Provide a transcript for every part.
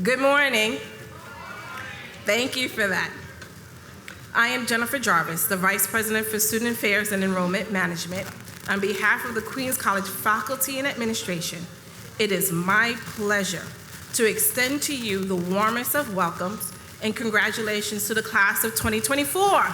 Good morning. Thank you for that. I am Jennifer Jarvis, the Vice President for Student Affairs and Enrollment Management. On behalf of the Queens College faculty and administration, it is my pleasure to extend to you the warmest of welcomes and congratulations to the class of 2024.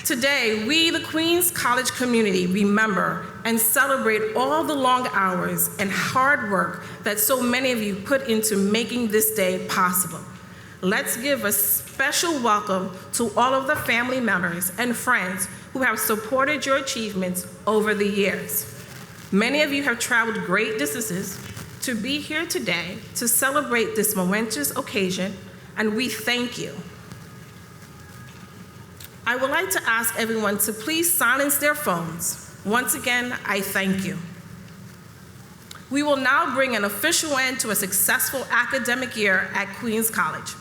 Today, we, the Queens College community, remember and celebrate all the long hours and hard work that so many of you put into making this day possible. Let's give a special welcome to all of the family members and friends who have supported your achievements over the years. Many of you have traveled great distances to be here today to celebrate this momentous occasion, and we thank you. I would like to ask everyone to please silence their phones. Once again, I thank you. We will now bring an official end to a successful academic year at Queens College.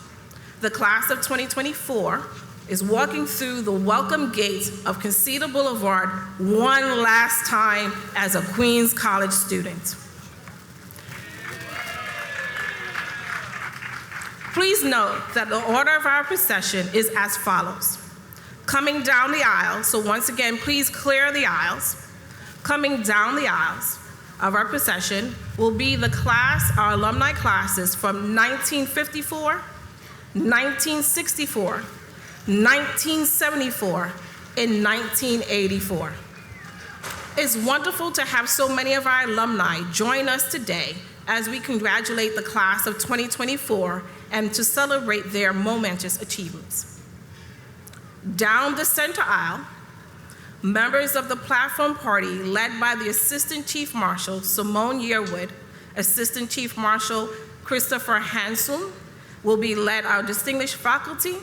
The class of 2024 is walking through the welcome gates of Casita Boulevard one last time as a Queens College student. Please note that the order of our procession is as follows. Coming down the aisle, so once again, please clear the aisles. Coming down the aisles of our procession will be our alumni classes from 1954, 1964, 1974, and 1984. It's wonderful to have so many of our alumni join us today as we congratulate the class of 2024 and to celebrate their momentous achievements. Down the center aisle, members of the platform party led by the Assistant Chief Marshal, Simone Yearwood, Assistant Chief Marshal, Christopher Hanson, will be led our distinguished faculty.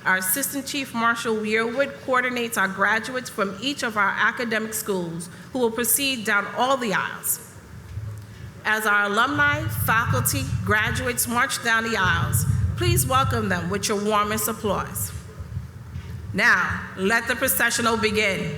Our Assistant Chief Marshal Yearwood coordinates our graduates from each of our academic schools who will proceed down all the aisles. As our alumni, faculty, graduates march down the aisles, please welcome them with your warmest applause. Now, let the processional begin.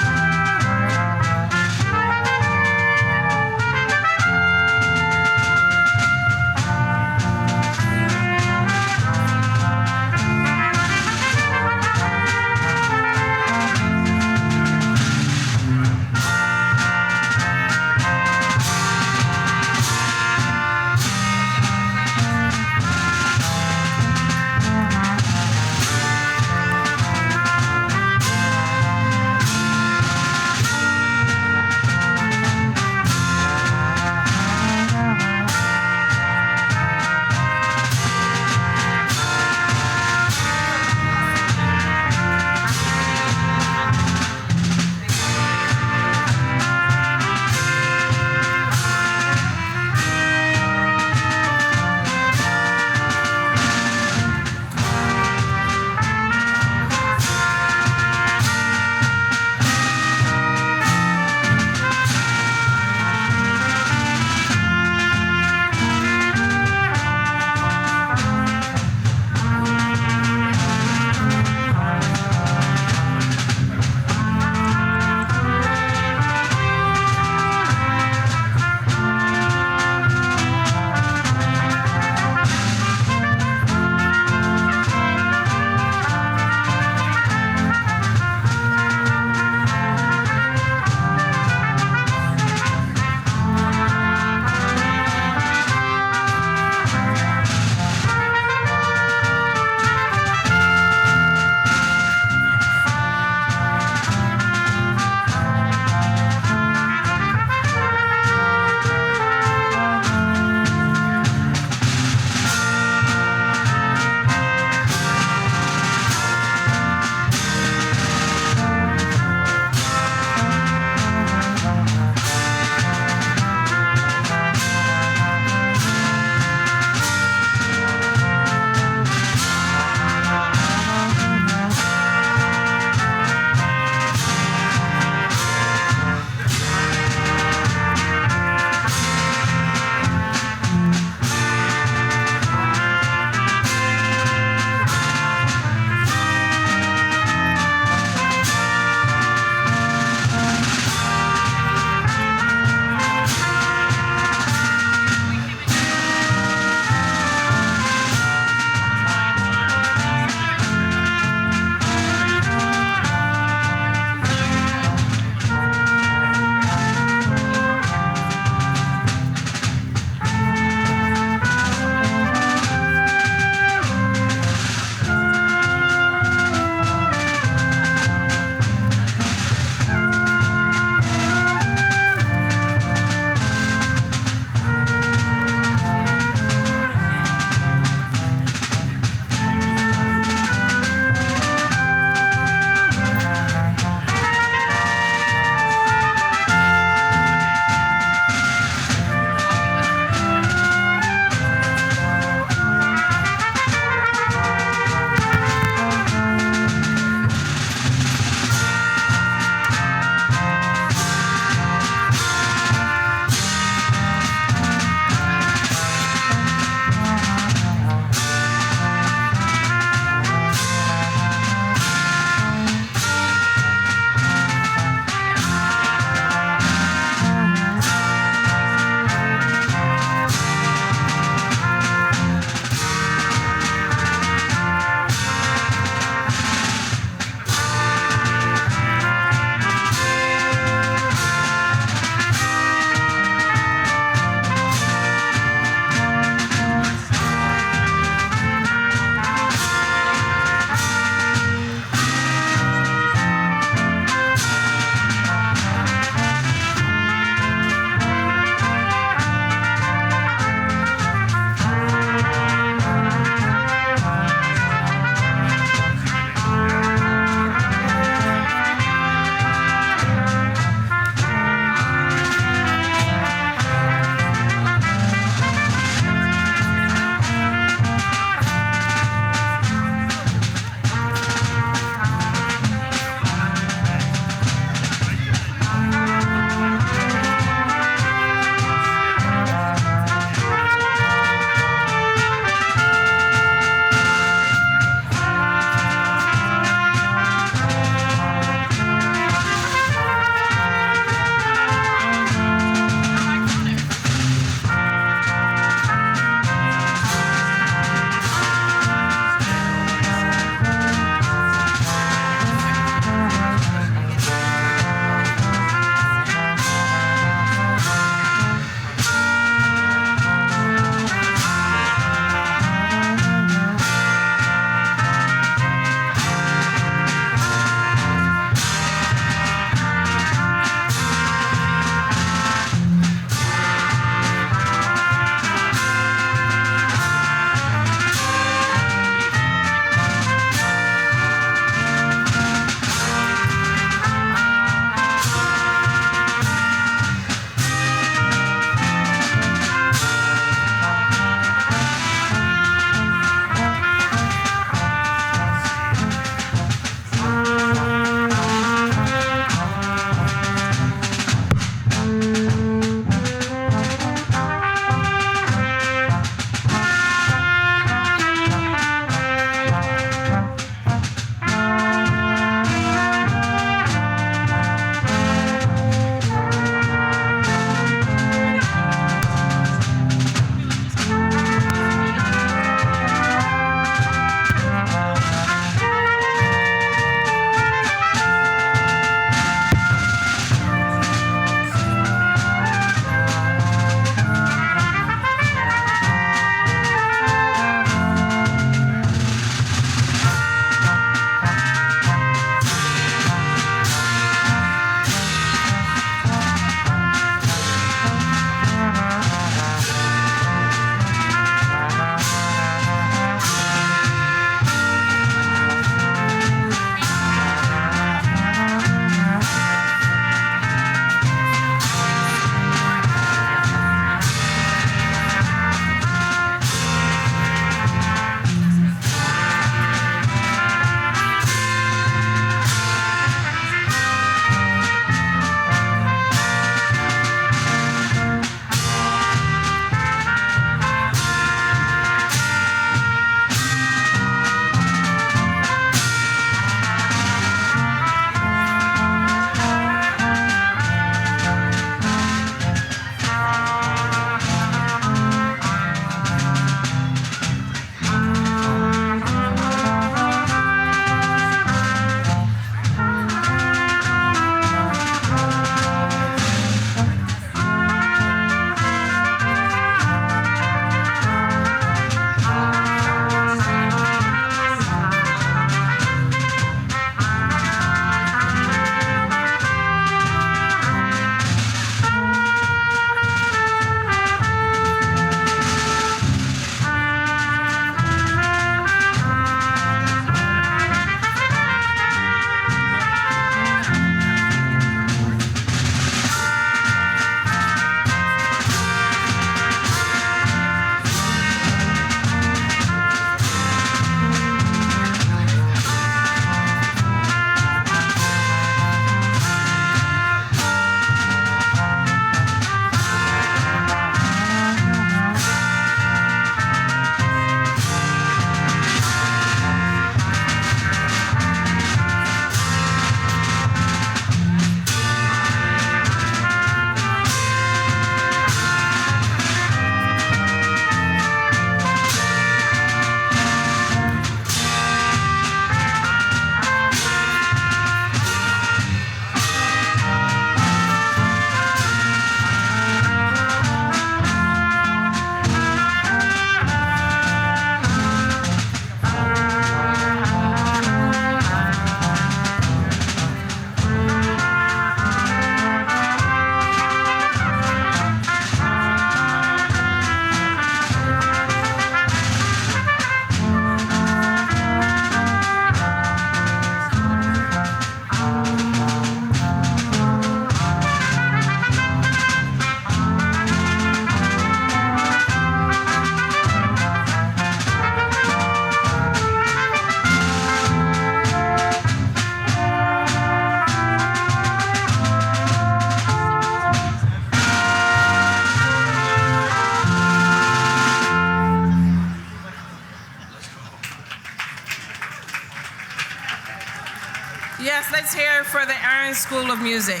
Yes, let's hear it for the Aaron School of Music.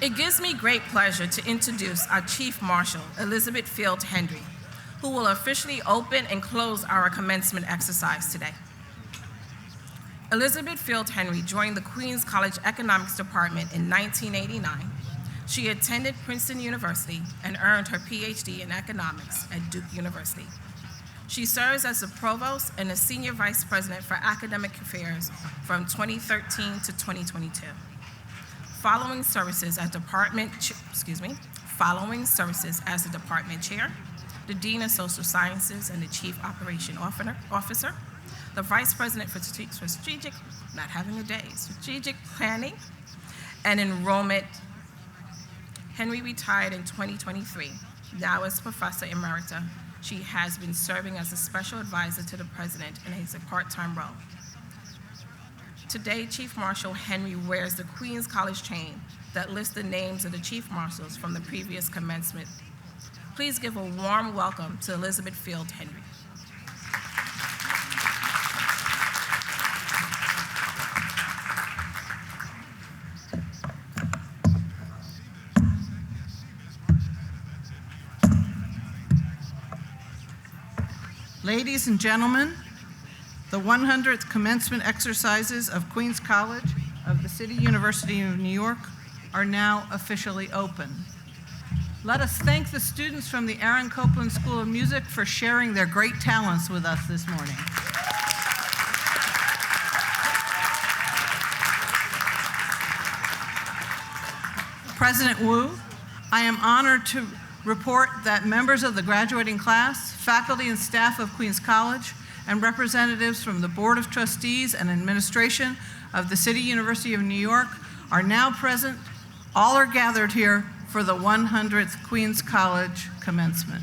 It gives me great pleasure to introduce our Chief Marshal, Elizabeth Field Henry, who will officially open and close our commencement exercise today. Elizabeth Field Henry joined the Queens College Economics Department in 1989. She attended Princeton University and earned her PhD in economics at Duke University. She serves as the provost and the senior vice president for academic affairs from 2013 to 2022. Following services as the department chair, the dean of social sciences and the chief operation officer, the vice president for strategic planning and enrollment. Henry retired in 2023. Now as Professor Emerita, she has been serving as a special advisor to the president in a part-time role. Today, Chief Marshal Henry wears the Queens College chain that lists the names of the chief marshals from the previous commencement. Please give a warm welcome to Elizabeth Field Henry. Ladies and gentlemen, the 100th commencement exercises of Queens College of the City University of New York are now officially open. Let us thank the students from the Aaron Copland School of Music for sharing their great talents with us this morning. President Wu, I am honored to report that members of the graduating class, faculty and staff of Queens College, and representatives from the Board of Trustees and administration of the City University of New York are now present. All are gathered here for the 100th Queens College commencement.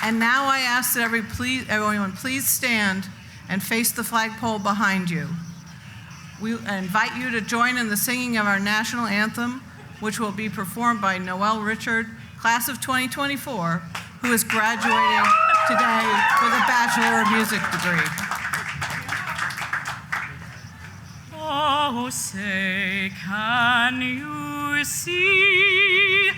And now I ask that everyone please stand and face the flagpole behind you. We invite you to join in the singing of our national anthem, which will be performed by Noel Richard, class of 2024, who is graduating today with a Bachelor of Music degree. Oh, say, can you see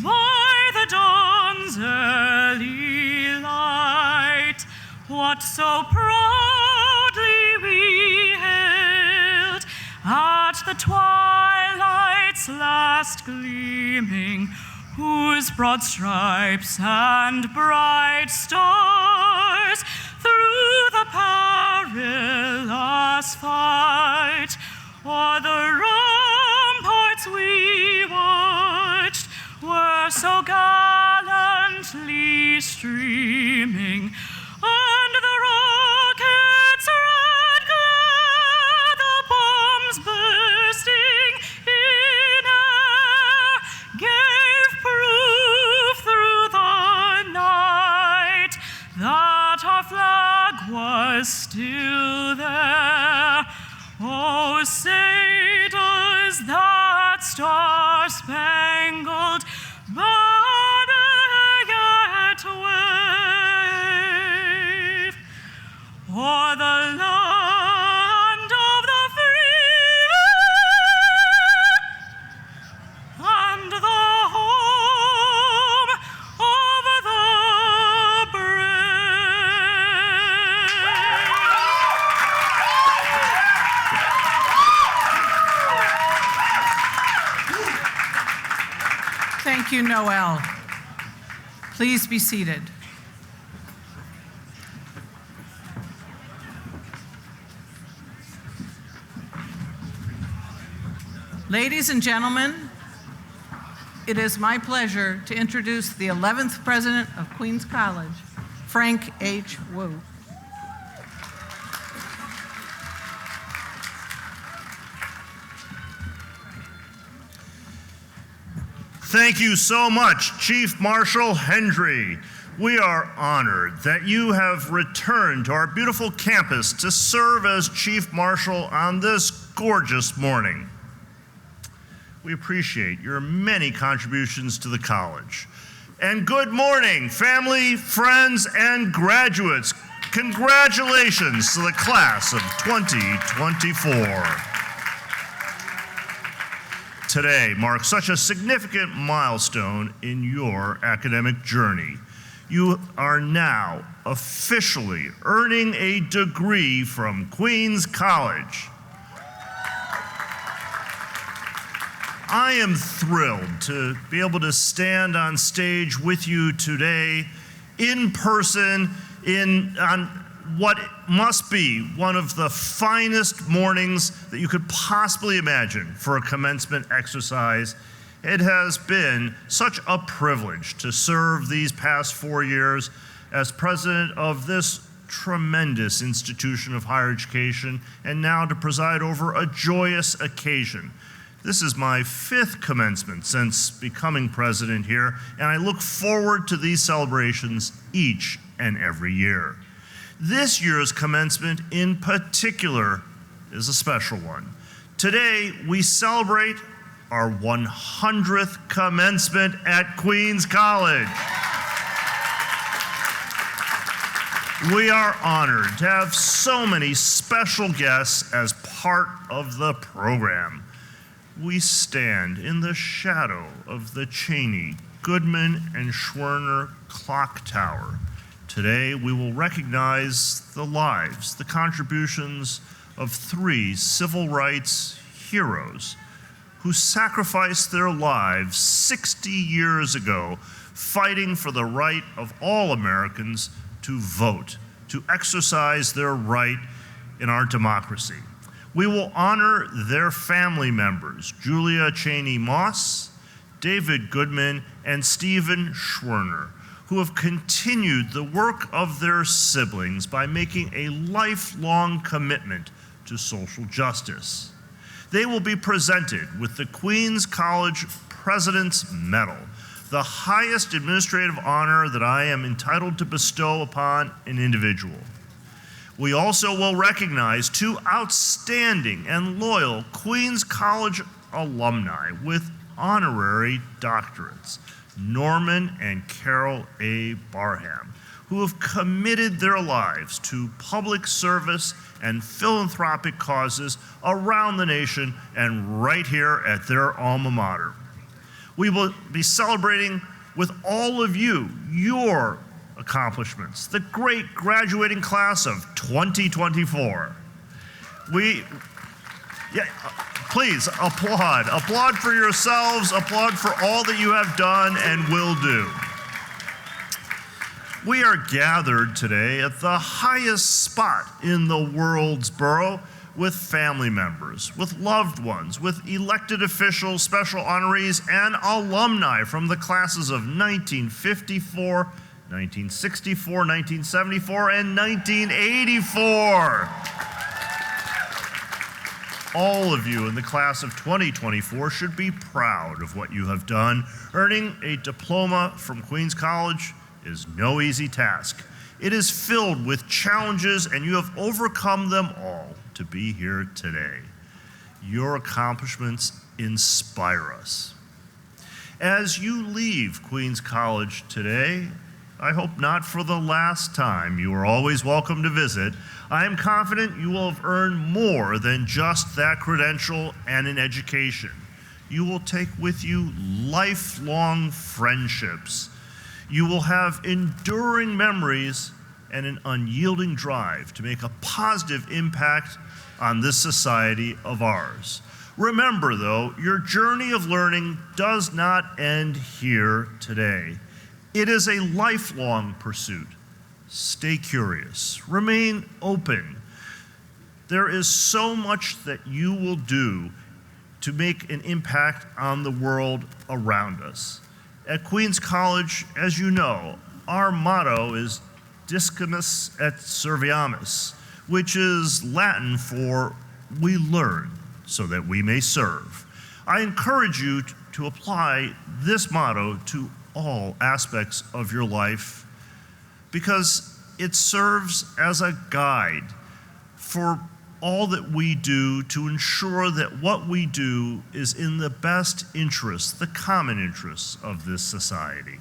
by the dawn's early light what so proudly we hailed at the twilight's last gleaming, whose broad stripes and bright stars through the perilous fight o'er the ramparts we watched were so gallantly streaming, and the rockets' red glare, the bombs bursting in air, gave proof through the night that our flag was still there. Oh, say does that star-spangled banner yet wave o'er the land of the free and the home of the brave? Thank you, Noel. Please be seated. Ladies and gentlemen, it is my pleasure to introduce the 11th president of Queens College, Frank H. Wu. Thank you so much, Chief Marshal Henry. We are honored that you have returned to our beautiful campus to serve as Chief Marshal on this gorgeous morning. We appreciate your many contributions to the college. And good morning, family, friends, and graduates. Congratulations to the class of 2024. Today marks such a significant milestone in your academic journey. You are now officially earning a degree from Queens College. I am thrilled to be able to stand on stage with you today in person on what must be one of the finest mornings that you could possibly imagine for a commencement exercise. It has been such a privilege to serve these past 4 years as president of this tremendous institution of higher education, and now to preside over a joyous occasion. This is my 5th commencement since becoming president here, and I look forward to these celebrations each and every year. This year's commencement in particular is a special one. Today, we celebrate our 100th commencement at Queens College. We are honored to have so many special guests as part of the program. We stand in the shadow of the Cheney, Goodman, and Schwerner Clock Tower. Today, we will recognize the lives, the contributions of 3 civil rights heroes who sacrificed their lives 60 years ago, fighting for the right of all Americans to vote, to exercise their right in our democracy. We will honor their family members, Julia Cheney Moss, David Goodman, and Stephen Schwerner, who have continued the work of their siblings by making a lifelong commitment to social justice. They will be presented with the Queens College President's Medal, the highest administrative honor that I am entitled to bestow upon an individual. We also will recognize 2 outstanding and loyal Queens College alumni with honorary doctorates, Norman and Carol A. Barham, who have committed their lives to public service and philanthropic causes around the nation and right here at their alma mater. We will be celebrating with all of you your accomplishments, the great graduating class of 2024. Please applaud. Applaud for yourselves, applaud for all that you have done and will do. We are gathered today at the highest spot in the world's borough with family members, with loved ones, with elected officials, special honorees, and alumni from the classes of 1954, 1964, 1974, and 1984. All of you in the class of 2024 should be proud of what you have done. Earning a diploma from Queens College is no easy task. It is filled with challenges, and you have overcome them all to be here today. Your accomplishments inspire us. As you leave Queens College today, I hope not for the last time, you are always welcome to visit. I am confident you will have earned more than just that credential and an education. You will take with you lifelong friendships. You will have enduring memories and an unyielding drive to make a positive impact on this society of ours. Remember, though, your journey of learning does not end here today. It is a lifelong pursuit. Stay curious. Remain open. There is so much that you will do to make an impact on the world around us. At Queens College, as you know, our motto is Discimus et Serviamus, which is Latin for we learn so that we may serve. I encourage you to apply this motto to all aspects of your life because it serves as a guide for all that we do to ensure that what we do is in the best interests, the common interests of this society.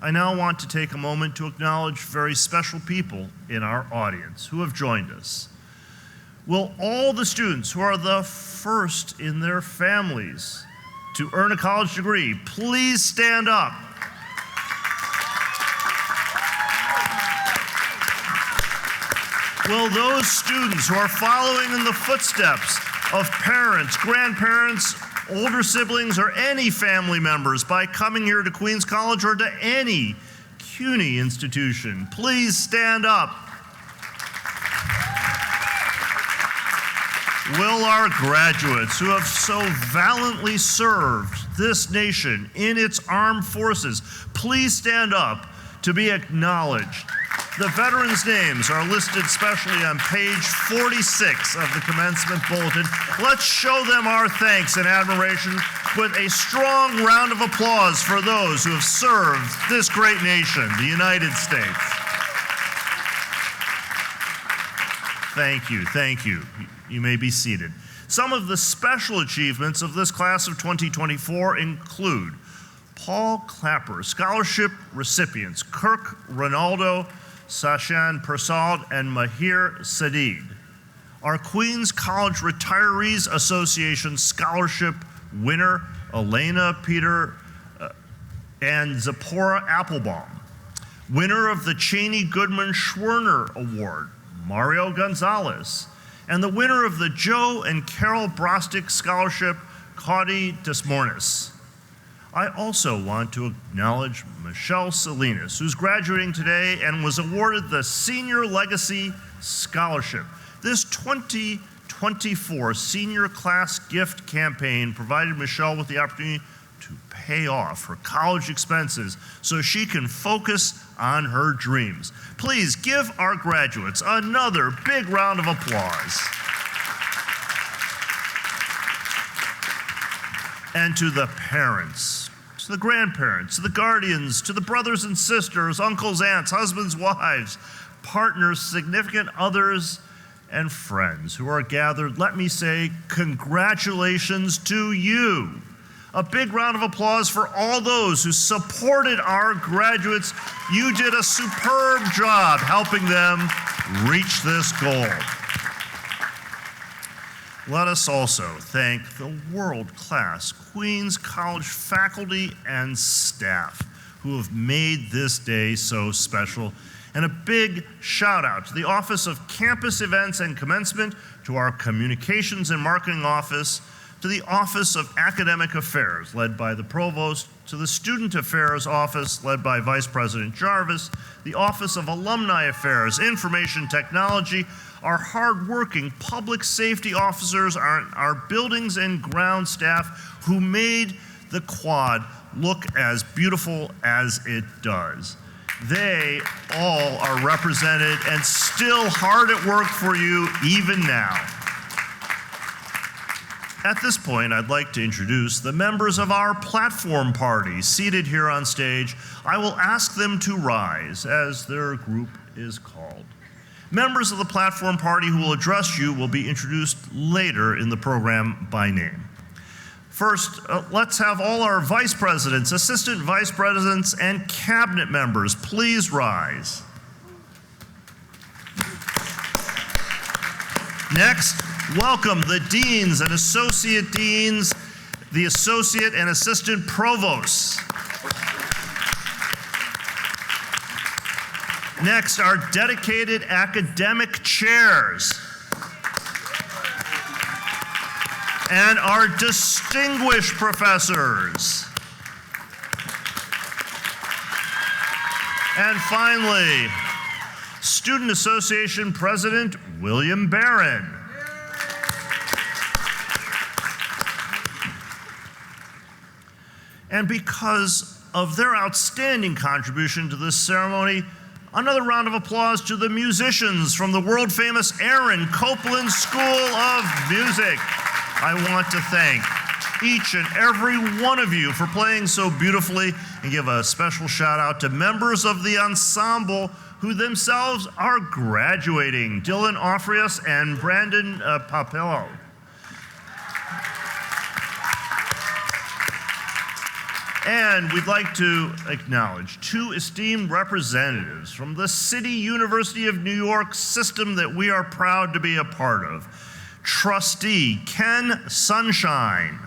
I now want to take a moment to acknowledge very special people in our audience who have joined us. Will all the students who are the first in their families to earn a college degree please stand up? Will those students who are following in the footsteps of parents, grandparents, older siblings, or any family members by coming here to Queens College or to any CUNY institution, please stand up? Will our graduates who have so valiantly served this nation in its armed forces please stand up to be acknowledged? The veterans' names are listed specially on page 46 of the Commencement Bulletin. Let's show them our thanks and admiration with a strong round of applause for those who have served this great nation, the United States. Thank you, thank you. You may be seated. Some of the special achievements of this class of 2024 include Paul Clapper Scholarship recipients Kirk Ronaldo, Sashan Persad, and Mahir Sadid. Our Queens College Retirees Association Scholarship winner, Elena Peter and Zipporah Applebaum. Winner of the Cheney Goodman Schwerner Award, Mario Gonzalez. And the winner of the Joe and Carol Brostick Scholarship, Caudy Desmornis. I also want to acknowledge Michelle Salinas, who's graduating today and was awarded the Senior Legacy Scholarship. This 2024 senior class gift campaign provided Michelle with the opportunity to pay off her college expenses so she can focus on her dreams. Please give our graduates another big round of applause. And to the parents, to the grandparents, to the guardians, to the brothers and sisters, uncles, aunts, husbands, wives, partners, significant others, and friends who are gathered, let me say congratulations to you. A big round of applause for all those who supported our graduates. You did a superb job helping them reach this goal. Let us also thank the world-class Queens College faculty and staff who have made this day so special. And a big shout out to the Office of Campus Events and Commencement, to our Communications and Marketing Office, to the Office of Academic Affairs, led by the Provost, to the Student Affairs Office, led by Vice President Jarvis, the Office of Alumni Affairs, Information Technology, our hardworking public safety officers, our buildings and ground staff who made the quad look as beautiful as it does. They all are represented and still hard at work for you even now. At this point, I'd like to introduce the members of our platform party seated here on stage. I will ask them to rise as their group is called. Members of the platform party who will address you will be introduced later in the program by name. First, let's have all our vice presidents, assistant vice presidents, and cabinet members please rise. Next, welcome the deans and associate deans, the associate and assistant provosts. Next, our dedicated academic chairs. And our distinguished professors. And finally, Student Association President William Barron. And because of their outstanding contribution to this ceremony, another round of applause to the musicians from the world-famous Aaron Copland School of Music. I want to thank each and every one of you for playing so beautifully, and give a special shout out to members of the ensemble who themselves are graduating, Dylan Offrius and Brandon Papillo. And we'd like to acknowledge two esteemed representatives from the City University of New York system that we are proud to be a part of. Trustee Ken Sunshine.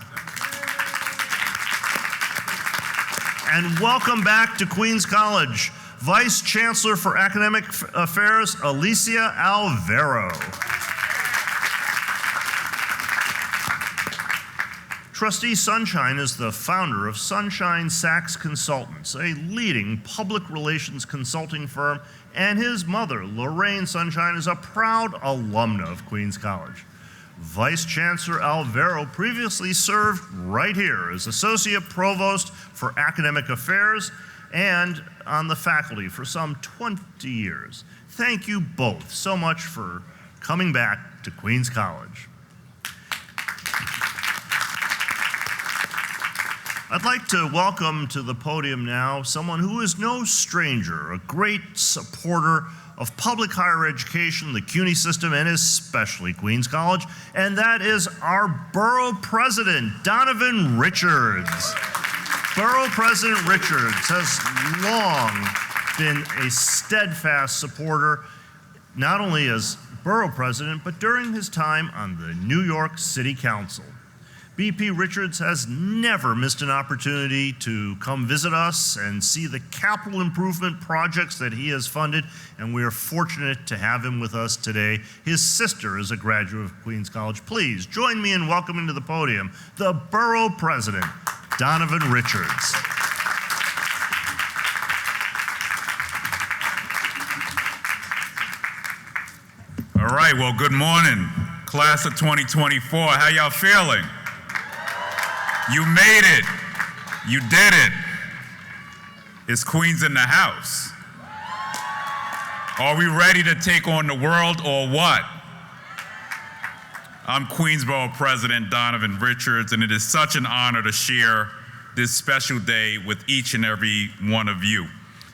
And welcome back to Queens College, Vice Chancellor for Academic Affairs, Alicia Alvaro. Trustee Sunshine is the founder of Sunshine Sachs Consultants, a leading public relations consulting firm, and his mother, Lorraine Sunshine, is a proud alumna of Queens College. Vice Chancellor Alvaro previously served right here as Associate Provost for Academic Affairs and on the faculty for some 20 years. Thank you both so much for coming back to Queens College. I'd like to welcome to the podium now someone who is no stranger, a great supporter of public higher education, the CUNY system, and especially Queens College, and that is our Borough President, Donovan Richards. Borough President Richards has long been a steadfast supporter, not only as Borough President, but during his time on the New York City Council. BP Richards has never missed an opportunity to come visit us and see the capital improvement projects that he has funded, and we are fortunate to have him with us today. His sister is a graduate of Queens College. Please join me in welcoming to the podium the Borough President, Donovan Richards. All right, well, good morning, class of 2024. How y'all feeling? You made it. You did it. It's Queens in the house. Are we ready to take on the world or what? I'm Queensborough President Donovan Richards, and it is such an honor to share this special day with each and every one of you.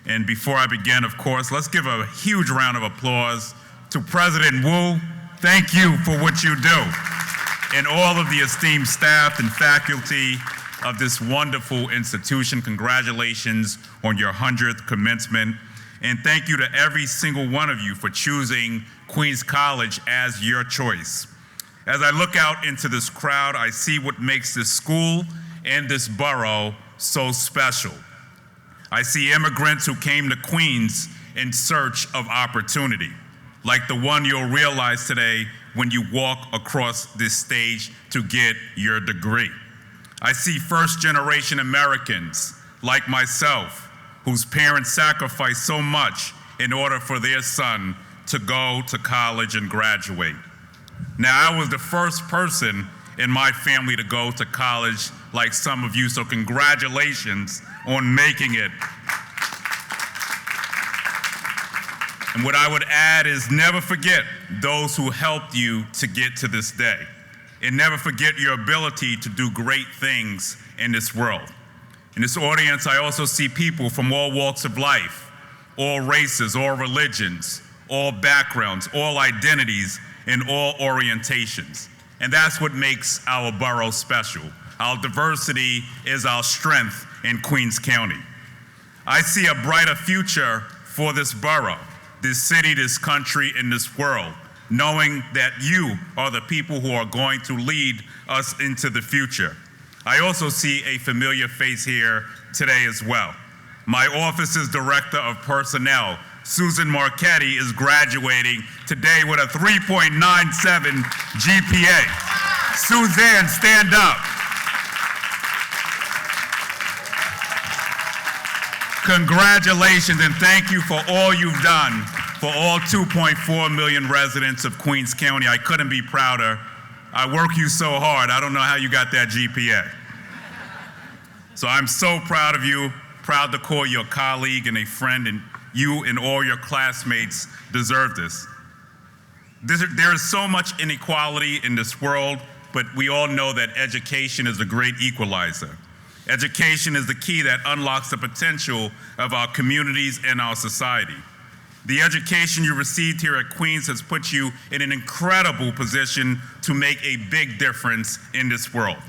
And before I begin, of course, let's give a huge round of applause to President Wu. Thank you for what you do. And all of the esteemed staff and faculty of this wonderful institution, congratulations on your 100th commencement. And thank you to every single one of you for choosing Queens College as your choice. As I look out into this crowd, I see what makes this school and this borough so special. I see immigrants who came to Queens in search of opportunity, like the one you'll realize today when you walk across this stage to get your degree. I see first-generation Americans like myself, whose parents sacrificed so much in order for their son to go to college and graduate. Now, I was the first person in my family to go to college like some of you, so congratulations on making it. And what I would add is never forget those who helped you to get to this day. And never forget your ability to do great things in this world. In this audience, I also see people from all walks of life, all races, all religions, all backgrounds, all identities, and all orientations. And that's what makes our borough special. Our diversity is our strength in Queens County. I see a brighter future for this borough, this city, this country, and this world, knowing that you are the people who are going to lead us into the future. I also see a familiar face here today as well. My office's Director of Personnel, Susan Marchetti, is graduating today with a 3.97 GPA. Suzanne, stand up. Congratulations and thank you for all you've done for all 2.4 million residents of Queens County. I couldn't be prouder. I work you so hard. I don't know how you got that GPA. So I'm so proud of you, proud to call you a colleague and a friend, and you and all your classmates deserve this. There is so much inequality in this world, but we all know that education is a great equalizer. Education is the key that unlocks the potential of our communities and our society. The education you received here at Queens has put you in an incredible position to make a big difference in this world.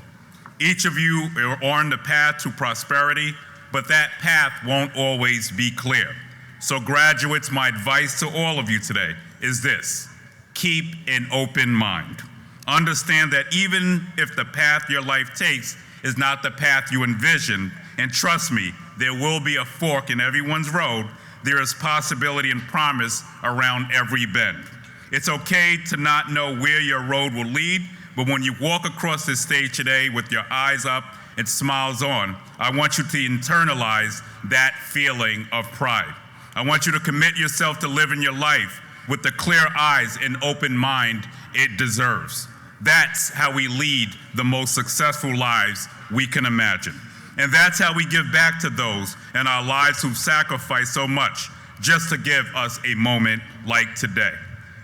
Each of you are on the path to prosperity, but that path won't always be clear. So graduates, my advice to all of you today is this: keep an open mind. Understand that even if the path your life takes is not the path you envisioned, and trust me, there will be a fork in everyone's road, there is possibility and promise around every bend. It's okay to not know where your road will lead, but when you walk across this stage today with your eyes up and smiles on, I want you to internalize that feeling of pride. I want you to commit yourself to living your life with the clear eyes and open mind it deserves. That's how we lead the most successful lives we can imagine. And that's how we give back to those in our lives who've sacrificed so much just to give us a moment like today.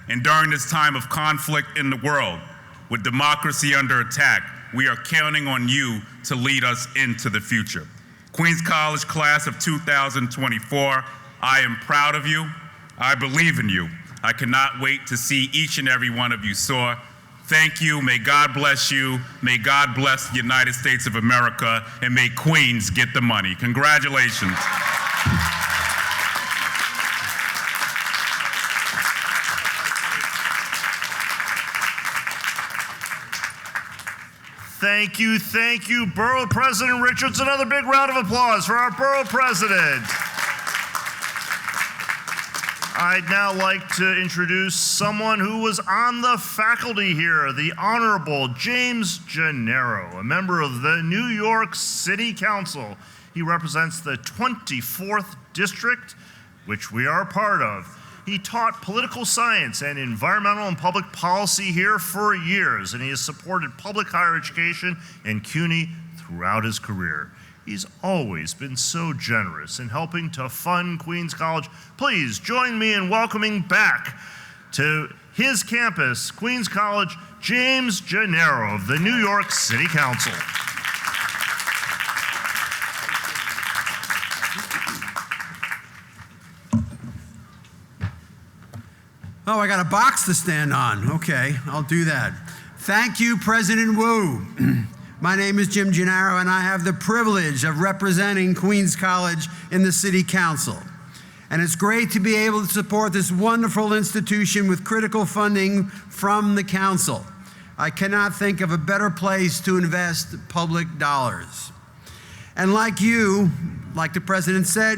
And during this time of conflict in the world, with democracy under attack, we are counting on you to lead us into the future. Queens College class of 2024, I am proud of you. I believe in you. I cannot wait to see each and every one of you soar. Thank you. May God bless you. May God bless the United States of America, and may Queens get the money. Congratulations. Thank you, Borough President Richards. Another big round of applause for our Borough President. I'd now like to introduce someone who was on the faculty here, the Honorable James Gennaro, a member of the New York City Council. He represents the 24th District, which we are a part of. He taught political science and environmental and public policy here for years, and he has supported public higher education in CUNY throughout his career. He's always been so generous in helping to fund Queens College. Please join me in welcoming back to his campus, Queens College, James Gennaro of the New York City Council. Oh, I got a box to stand on. Okay, I'll do that. Thank you, President Wu. My name is Jim Gennaro, and I have the privilege of representing Queens College in the City Council. And it's great to be able to support this wonderful institution with critical funding from the Council. I cannot think of a better place to invest public dollars. And like you, like the President said,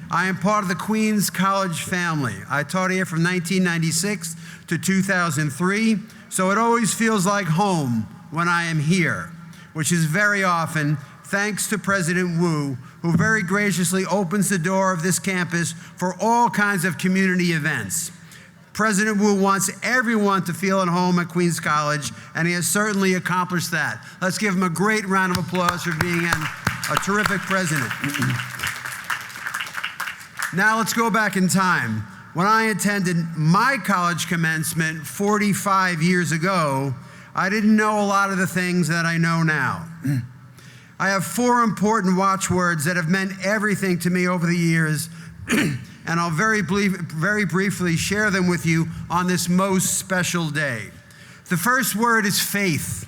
I am part of the Queens College family. I taught here from 1996 to 2003, so it always feels like home when I am here, which is very often thanks to President Wu, who very graciously opens the door of this campus for all kinds of community events. President Wu wants everyone to feel at home at Queens College, and he has certainly accomplished that. Let's give him a great round of applause for being a terrific president. Now let's go back in time. When I attended my college commencement 45 years ago, I didn't know a lot of the things that I know now. I have 4 important watchwords that have meant everything to me over the years, and I'll very briefly share them with you on this most special day. The first word is faith.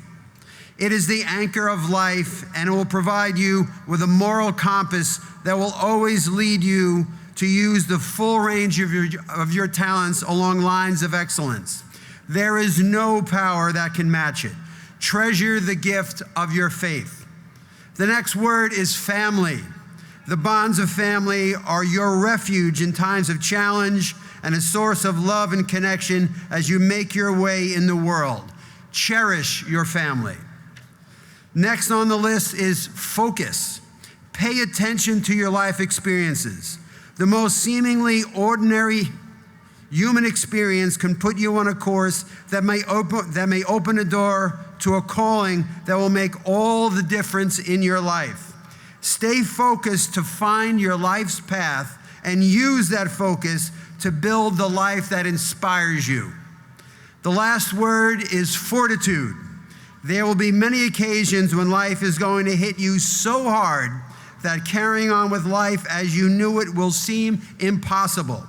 It is the anchor of life, and it will provide you with a moral compass that will always lead you to use the full range of your talents along lines of excellence. There is no power that can match it. Treasure the gift of your faith. The next word is family. The bonds of family are your refuge in times of challenge and a source of love and connection as you make your way in the world. Cherish your family. Next on the list is focus. Pay attention to your life experiences. The most seemingly ordinary human experience can put you on a course that may open a door to a calling that will make all the difference in your life. Stay focused to find your life's path and use that focus to build the life that inspires you. The last word is fortitude. There will be many occasions when life is going to hit you so hard that carrying on with life as you knew it will seem impossible.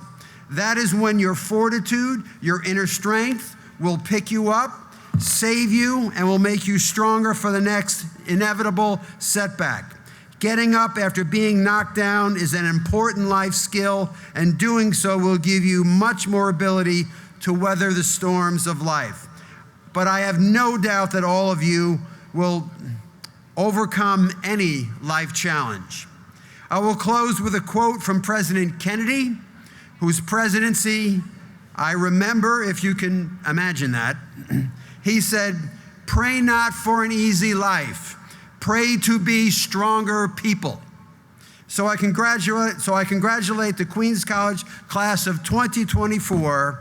That is when your fortitude, your inner strength will pick you up, save you, and will make you stronger for the next inevitable setback. Getting up after being knocked down is an important life skill, and doing so will give you much more ability to weather the storms of life. But I have no doubt that all of you will overcome any life challenge. I will close with a quote from President Kennedy, whose presidency I remember, if you can imagine that. He said, "Pray not for an easy life. Pray to be stronger people." So I congratulate the Queens College class of 2024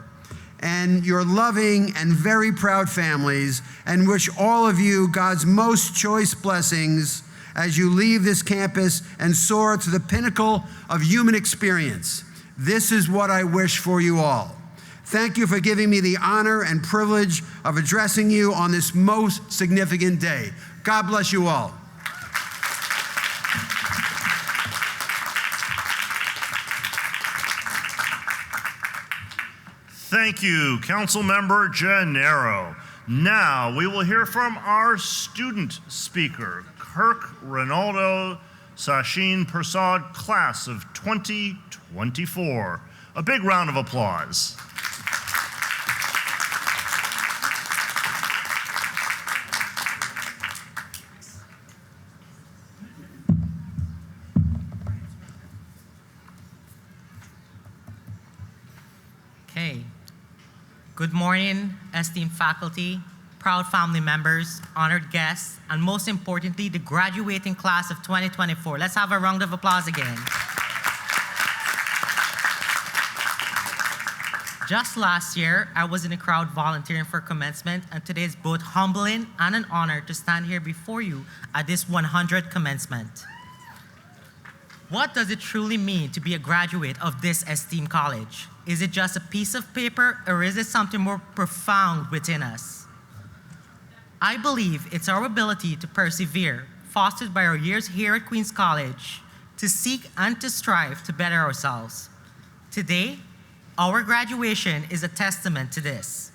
and your loving and very proud families, and wish all of you God's most choice blessings as you leave this campus and soar to the pinnacle of human experience. This is what I wish for you all. Thank you for giving me the honor and privilege of addressing you on this most significant day. God bless you all. Thank you, Councilmember Gennaro. Now we will hear from our student speaker, Kirk Ronaldo Sachin Persad, class of 2024. A big round of applause. Okay. Good morning, esteemed faculty, proud family members, honored guests, and most importantly, the graduating class of 2024. Let's have a round of applause again. Just last year, I was in a crowd volunteering for commencement, and today is both humbling and an honor to stand here before you at this 100th commencement. What does it truly mean to be a graduate of this esteemed college? Is it just a piece of paper, or is it something more profound within us? I believe it's our ability to persevere, fostered by our years here at Queens College, to seek and to strive to better ourselves. Today, our graduation is a testament to this.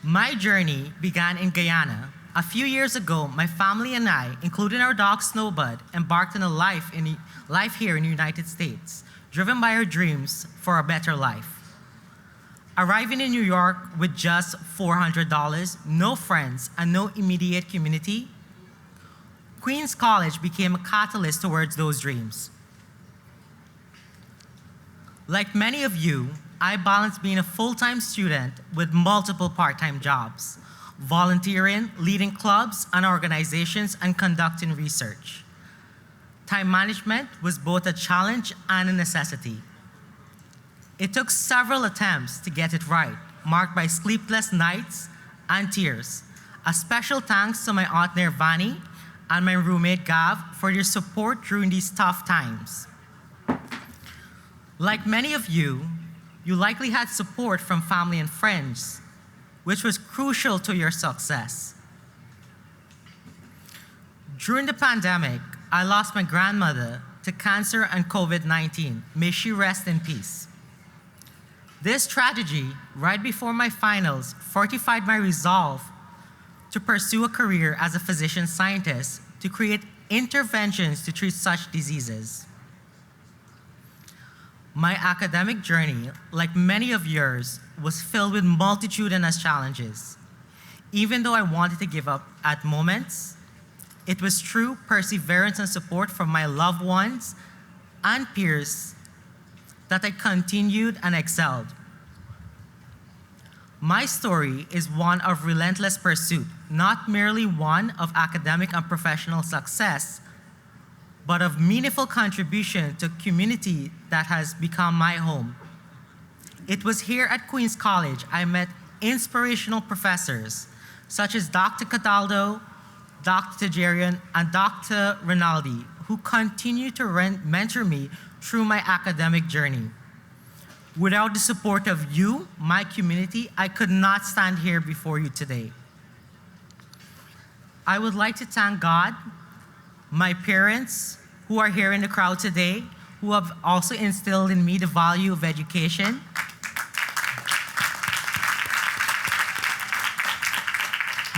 My journey began in Guyana. A few years ago, my family and I, including our dog Snowbud, embarked on a life here in the United States, driven by our dreams for a better life. Arriving in New York with just $400, no friends, and no immediate community, Queens College became a catalyst towards those dreams. Like many of you, I balanced being a full-time student with multiple part-time jobs, volunteering, leading clubs and organizations, and conducting research. Time management was both a challenge and a necessity. It took several attempts to get it right, marked by sleepless nights and tears. A special thanks to my aunt Nirvani and my roommate Gav for your support during these tough times. Like many of you likely had support from family and friends, which was crucial to your success. During the pandemic, I lost my grandmother to cancer and COVID-19. May she rest in peace. This tragedy, right before my finals, fortified my resolve to pursue a career as a physician scientist to create interventions to treat such diseases. My academic journey, like many of yours, was filled with multitudinous challenges. Even though I wanted to give up at moments, it was through perseverance and support from my loved ones and peers that I continued and excelled. My story is one of relentless pursuit, not merely one of academic and professional success, but of meaningful contribution to a community that has become my home. It was here at Queens College I met inspirational professors such as Dr. Cataldo, Dr. Tajarian, and Dr. Rinaldi, who continue to mentor me through my academic journey. Without the support of you, my community, I could not stand here before you today. I would like to thank God, my parents who are here in the crowd today, who have also instilled in me the value of education.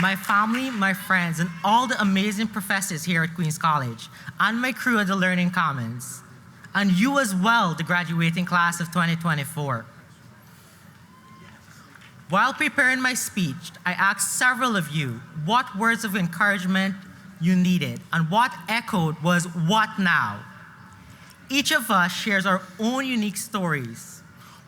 My family, my friends, and all the amazing professors here at Queens College, and my crew at the Learning Commons, and you as well, the graduating class of 2024. While preparing my speech, I asked several of you what words of encouragement you needed, and what echoed was, "What now?" Each of us shares our own unique stories,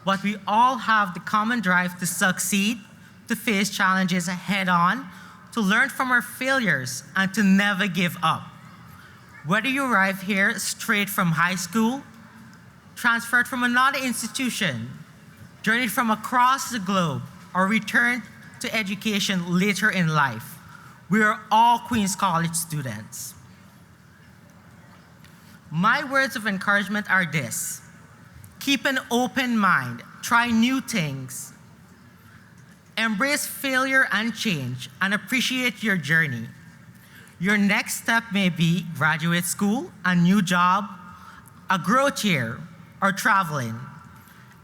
but we all have the common drive to succeed, to face challenges head on, to learn from our failures, and to never give up. Whether you arrive here straight from high school, transferred from another institution, journeyed from across the globe, or returned to education later in life, we are all Queens College students. My words of encouragement are this: keep an open mind, try new things, embrace failure and change, and appreciate your journey. Your next step may be graduate school, a new job, a growth year, or traveling.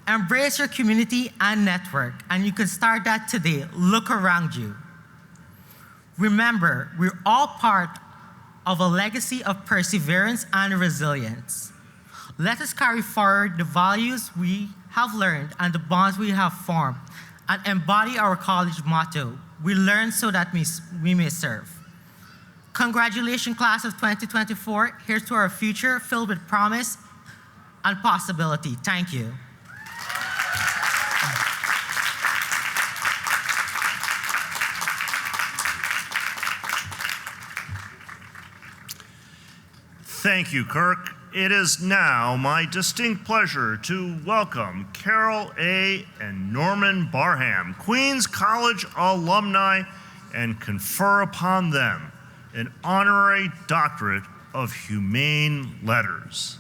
Embrace your community and network, and you can start that today. Look around you. Remember, we're all part of a legacy of perseverance and resilience. Let us carry forward the values we have learned and the bonds we have formed, and embody our college motto: we learn so that we may serve. Congratulations, class of 2024. Here's to our future filled with promise and possibility. Thank you. Thank you, Kirk. It is now my distinct pleasure to welcome Carol A. and Norman Barham, Queens College alumni, and confer upon them an honorary doctorate of humane letters.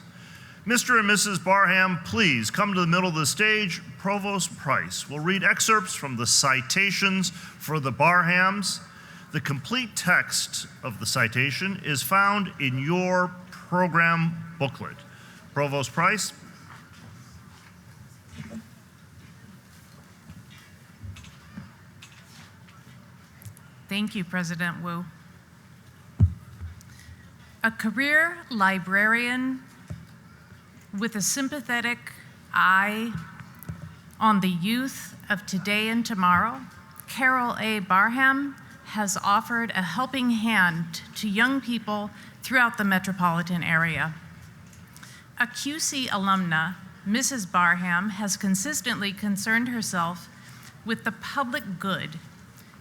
Mr. and Mrs. Barham, please come to the middle of the stage. Provost Price will read excerpts from the citations for the Barhams. The complete text of the citation is found in your program booklet. Provost Price. Thank you, President Wu. A career librarian with a sympathetic eye on the youth of today and tomorrow, Carol A. Barham has offered a helping hand to young people throughout the metropolitan area. A QC alumna, Mrs. Barham has consistently concerned herself with the public good.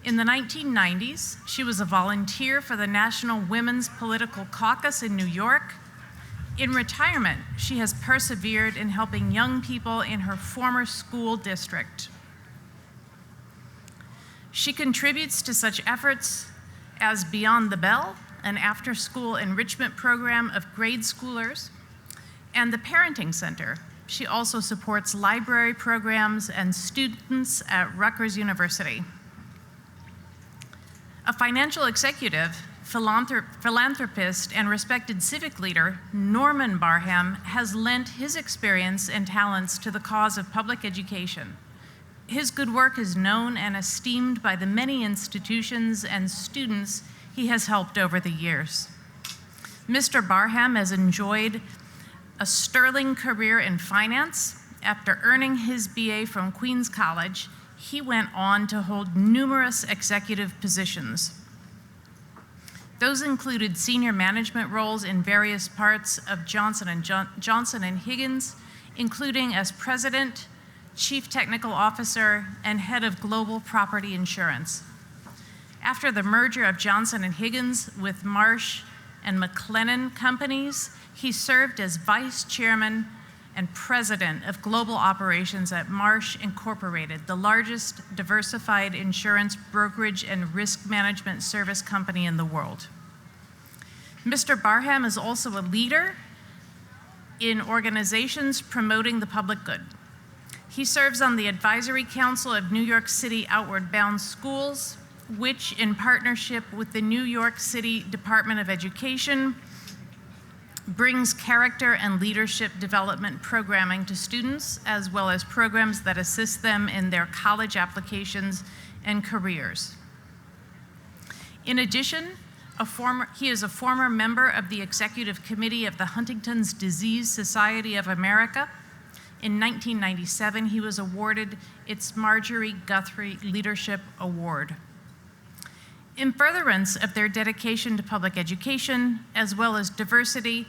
In the 1990s, she was a volunteer for the National Women's Political Caucus in New York. In retirement, she has persevered in helping young people in her former school district. She contributes to such efforts as Beyond the Bell, an after-school enrichment program of grade schoolers, and the Parenting Center. She also supports library programs and students at Rutgers University. A financial executive, philanthropist, and respected civic leader, Norman Barham has lent his experience and talents to the cause of public education. His good work is known and esteemed by the many institutions and students he has helped over the years. Mr. Barham has enjoyed a sterling career in finance. After earning his BA from Queens College, he went on to hold numerous executive positions. Those included senior management roles in various parts of Johnson & Higgins, including as president, chief technical officer, and head of global property insurance. After the merger of Johnson & Higgins with Marsh and McLennan Companies, he served as vice chairman and president of global operations at Marsh Incorporated, the largest diversified insurance brokerage and risk management service company in the world. Mr. Barham is also a leader in organizations promoting the public good. He serves on the Advisory Council of New York City Outward Bound Schools, which, in partnership with the New York City Department of Education, brings character and leadership development programming to students, as well as programs that assist them in their college applications and careers. In addition, he is a former member of the Executive Committee of the Huntington's Disease Society of America. In 1997, he was awarded its Marjorie Guthrie Leadership Award. In furtherance of their dedication to public education, as well as diversity,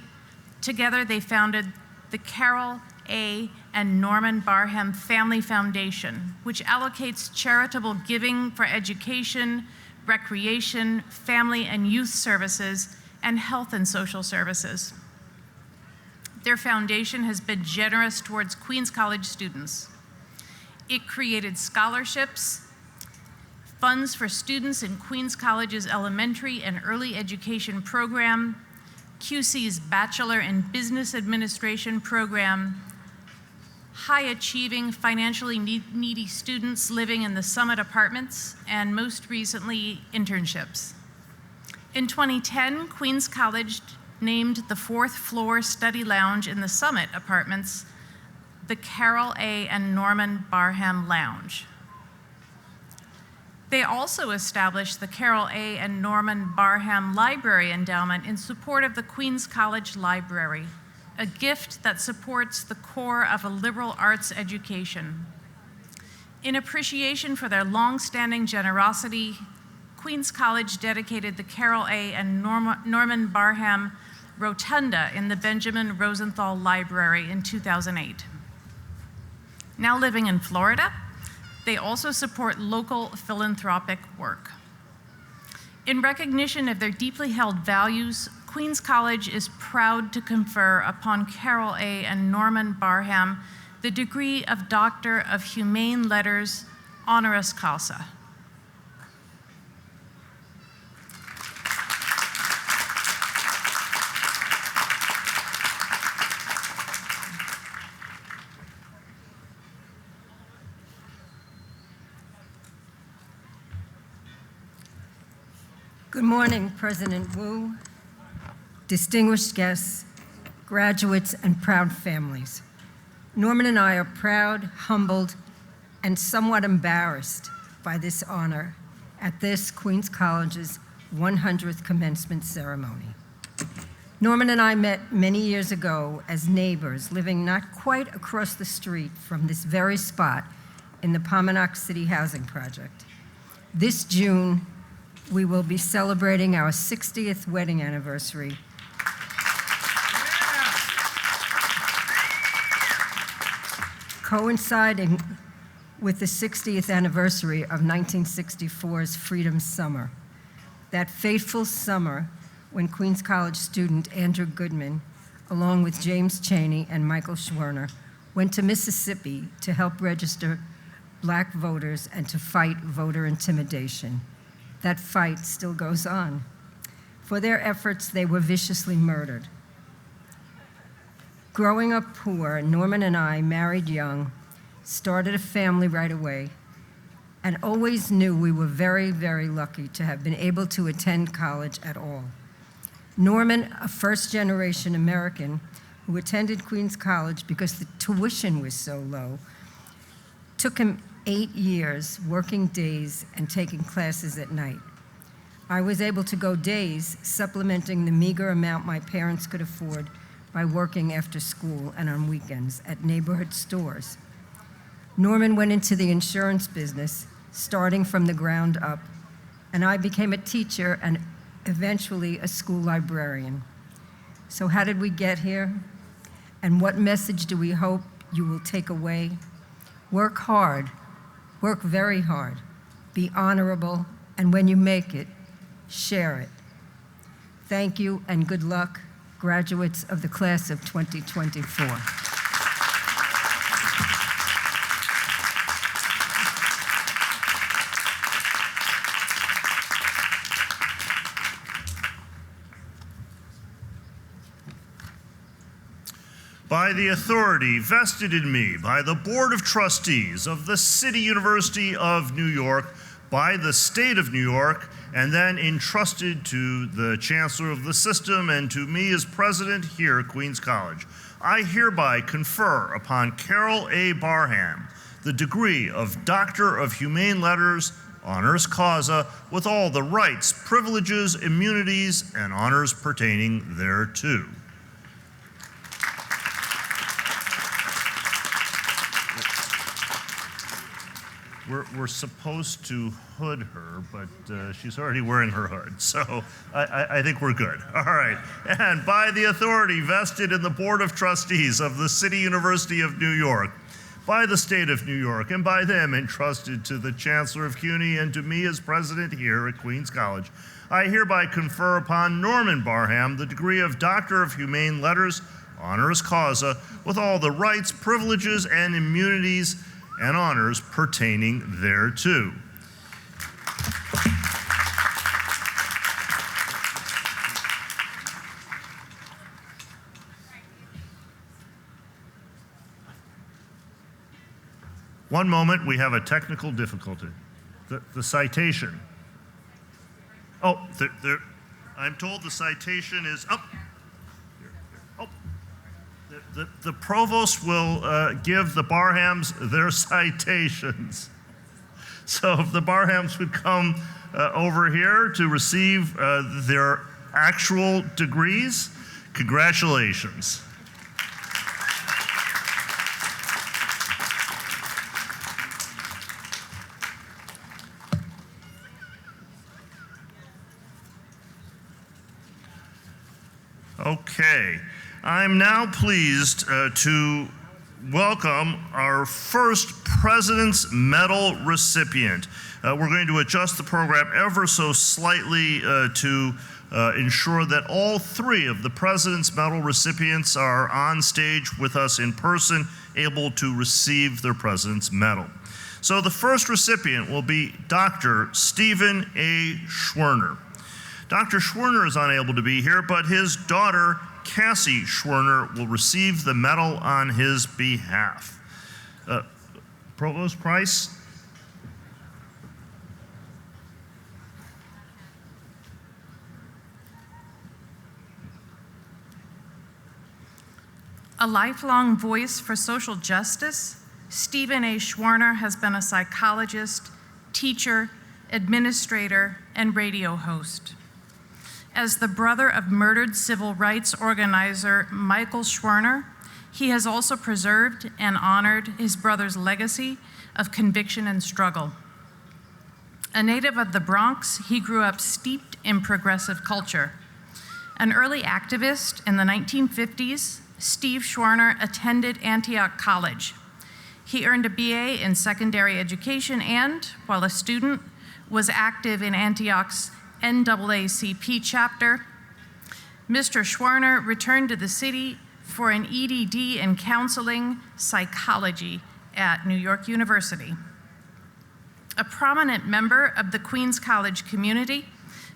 together they founded the Carol A. and Norman Barham Family Foundation, which allocates charitable giving for education, recreation, family and youth services, and health and social services. Their foundation has been generous towards Queens College students. It created scholarships, funds for students in Queens College's elementary and early education program, QC's Bachelor in Business Administration program, high-achieving, financially needy students living in the Summit Apartments, and most recently, internships. In 2010, Queens College named the 4th floor study lounge in the Summit Apartments the Carol A. and Norman Barham Lounge. They also established the Carol A. and Norman Barham Library Endowment in support of the Queens College Library, a gift that supports the core of a liberal arts education. In appreciation for their long-standing generosity, Queens College dedicated the Carol A. and Norman Barham Rotunda in the Benjamin Rosenthal Library in 2008. Now living in Florida, they also support local philanthropic work. In recognition of their deeply held values, Queens College is proud to confer upon Carol A. and Norman Barham the degree of Doctor of Humane Letters, honoris causa. Good morning, President Wu, distinguished guests, graduates, and proud families. Norman and I are proud, humbled, and somewhat embarrassed by this honor at this Queens College's 100th commencement ceremony. Norman and I met many years ago as neighbors living not quite across the street from this very spot in the Pominock City Housing Project. This June, we will be celebrating our 60th wedding anniversary. Coinciding with the 60th anniversary of 1964's Freedom Summer. That fateful summer when Queens College student Andrew Goodman, along with James Chaney and Michael Schwerner, went to Mississippi to help register Black voters and to fight voter intimidation. That fight still goes on. For their efforts, they were viciously murdered. Growing up poor, Norman and I married young, started a family right away, and always knew we were very, very lucky to have been able to attend college at all. Norman, a first-generation American who attended Queens College because the tuition was so low, took him 8 years working days and taking classes at night. I was able to go days, supplementing the meager amount my parents could afford by working after school and on weekends at neighborhood stores. Norman went into the insurance business, starting from the ground up, and I became a teacher and eventually a school librarian. So how did we get here? And what message do we hope you will take away? Work hard. Work very hard, be honorable, and when you make it, share it. Thank you and good luck, graduates of the class of 2024. By the authority vested in me by the Board of Trustees of the City University of New York, by the State of New York, and then entrusted to the Chancellor of the System and to me as President here at Queens College, I hereby confer upon Carol A. Barham the degree of Doctor of Humane Letters, honoris causa, with all the rights, privileges, immunities, and honors pertaining thereto. We're supposed to hood her, but she's already wearing her hood, so I think we're good. All right. And by the authority vested in the Board of Trustees of the City University of New York, by the State of New York, and by them entrusted to the Chancellor of CUNY and to me as President here at Queens College, I hereby confer upon Norman Barham the degree of Doctor of Humane Letters, honoris causa, with all the rights, privileges, and immunities and honors pertaining thereto. One moment, we have a technical difficulty. The citation. Oh, I'm told the citation is up. Oh. The provost will give the Barhams their citations. So if the Barhams would come over here to receive their actual degrees, congratulations. Okay. I'm now pleased to welcome our first President's Medal recipient. We're going to adjust the program ever so slightly to ensure that all three of the President's Medal recipients are on stage with us in person, able to receive their President's Medal. So the first recipient will be Dr. Stephen A. Schwerner. Dr. Schwerner is unable to be here, but his daughter, Cassie Schwerner, will receive the medal on his behalf. Provost Price. A lifelong voice for social justice, Stephen A. Schwerner has been a psychologist, teacher, administrator, and radio host. As the brother of murdered civil rights organizer Michael Schwerner, he has also preserved and honored his brother's legacy of conviction and struggle. A native of the Bronx, he grew up steeped in progressive culture. An early activist in the 1950s, Steve Schwerner attended Antioch College. He earned a BA in secondary education and, while a student, was active in Antioch's NAACP chapter. Mr. Schwerner returned to the city for an EDD in counseling psychology at New York University. A prominent member of the Queens College community,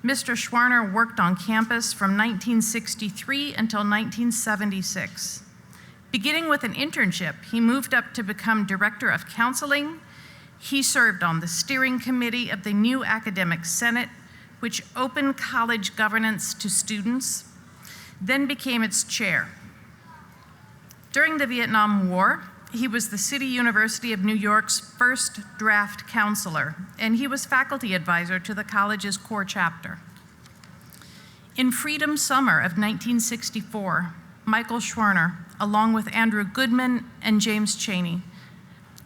Mr. Schwerner worked on campus from 1963 until 1976. Beginning with an internship, he moved up to become director of counseling. He served on the steering committee of the new Academic Senate, which opened college governance to students, then became its chair. During the Vietnam War, he was the City University of New York's first draft counselor, and he was faculty advisor to the college's core chapter. In Freedom Summer of 1964, Michael Schwerner, along with Andrew Goodman and James Chaney,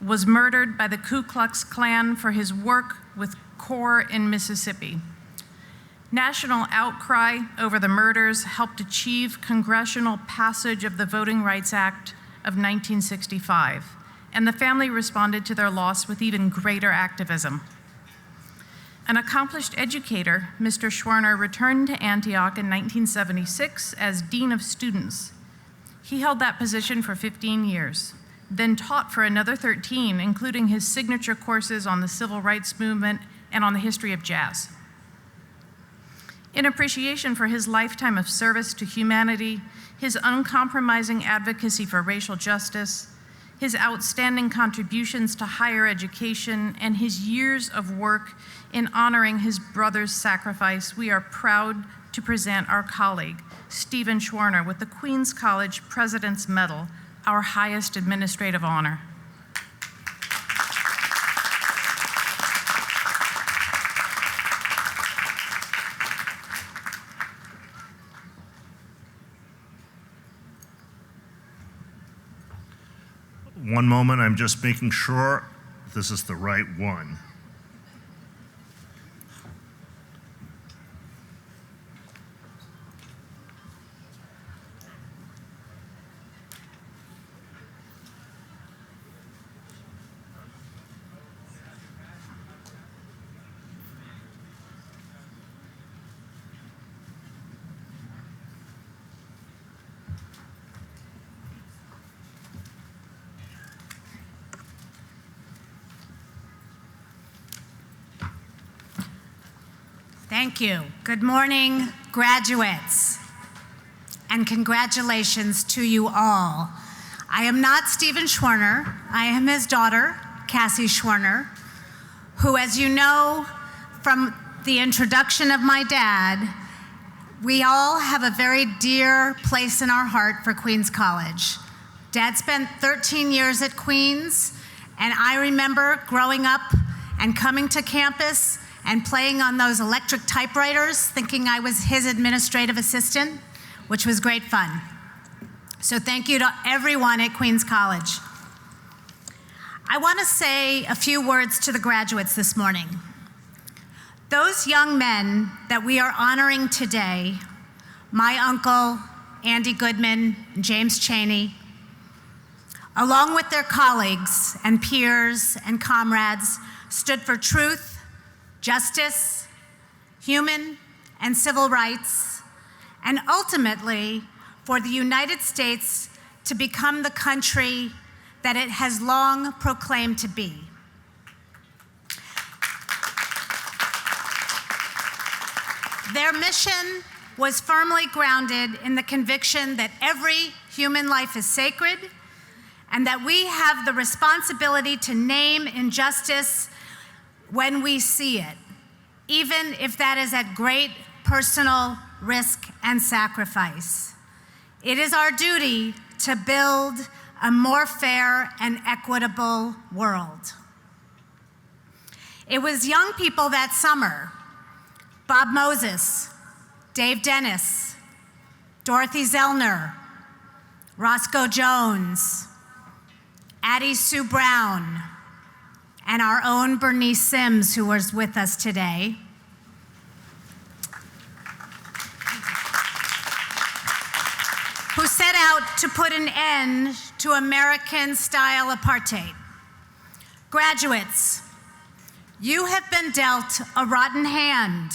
was murdered by the Ku Klux Klan for his work with CORE in Mississippi. National outcry over the murders helped achieve congressional passage of the Voting Rights Act of 1965, and the family responded to their loss with even greater activism. An accomplished educator, Mr. Schwerner returned to Antioch in 1976 as Dean of Students. He held that position for 15 years, then taught for another 13, including his signature courses on the civil rights movement and on the history of jazz. In appreciation for his lifetime of service to humanity, his uncompromising advocacy for racial justice, his outstanding contributions to higher education, and his years of work in honoring his brother's sacrifice, we are proud to present our colleague, Stephen Schwerner, with the Queens College President's Medal, our highest administrative honor. One moment, I'm just making sure this is the right one. Thank you. Good morning, graduates, and congratulations to you all. I am not Stephen Schwerner. I am his daughter, Cassie Schwerner, who, as you know from the introduction of my dad, we all have a very dear place in our heart for Queens College. Dad spent 13 years at Queens, and I remember growing up and coming to campus and playing on those electric typewriters, thinking I was his administrative assistant, which was great fun. So thank you to everyone at Queens College. I want to say a few words to the graduates this morning. Those young men that we are honoring today, my uncle, Andy Goodman, and James Chaney, along with their colleagues and peers and comrades, stood for truth, justice, human and civil rights, and ultimately for the United States to become the country that it has long proclaimed to be. Their mission was firmly grounded in the conviction that every human life is sacred and that we have the responsibility to name injustice when we see it, even if that is at great personal risk and sacrifice. It is our duty to build a more fair and equitable world. It was young people that summer, Bob Moses, Dave Dennis, Dorothy Zellner, Roscoe Jones, Addie Sue Brown, and our own Bernice Sims, who was with us today, who set out to put an end to American-style apartheid. Graduates, you have been dealt a rotten hand.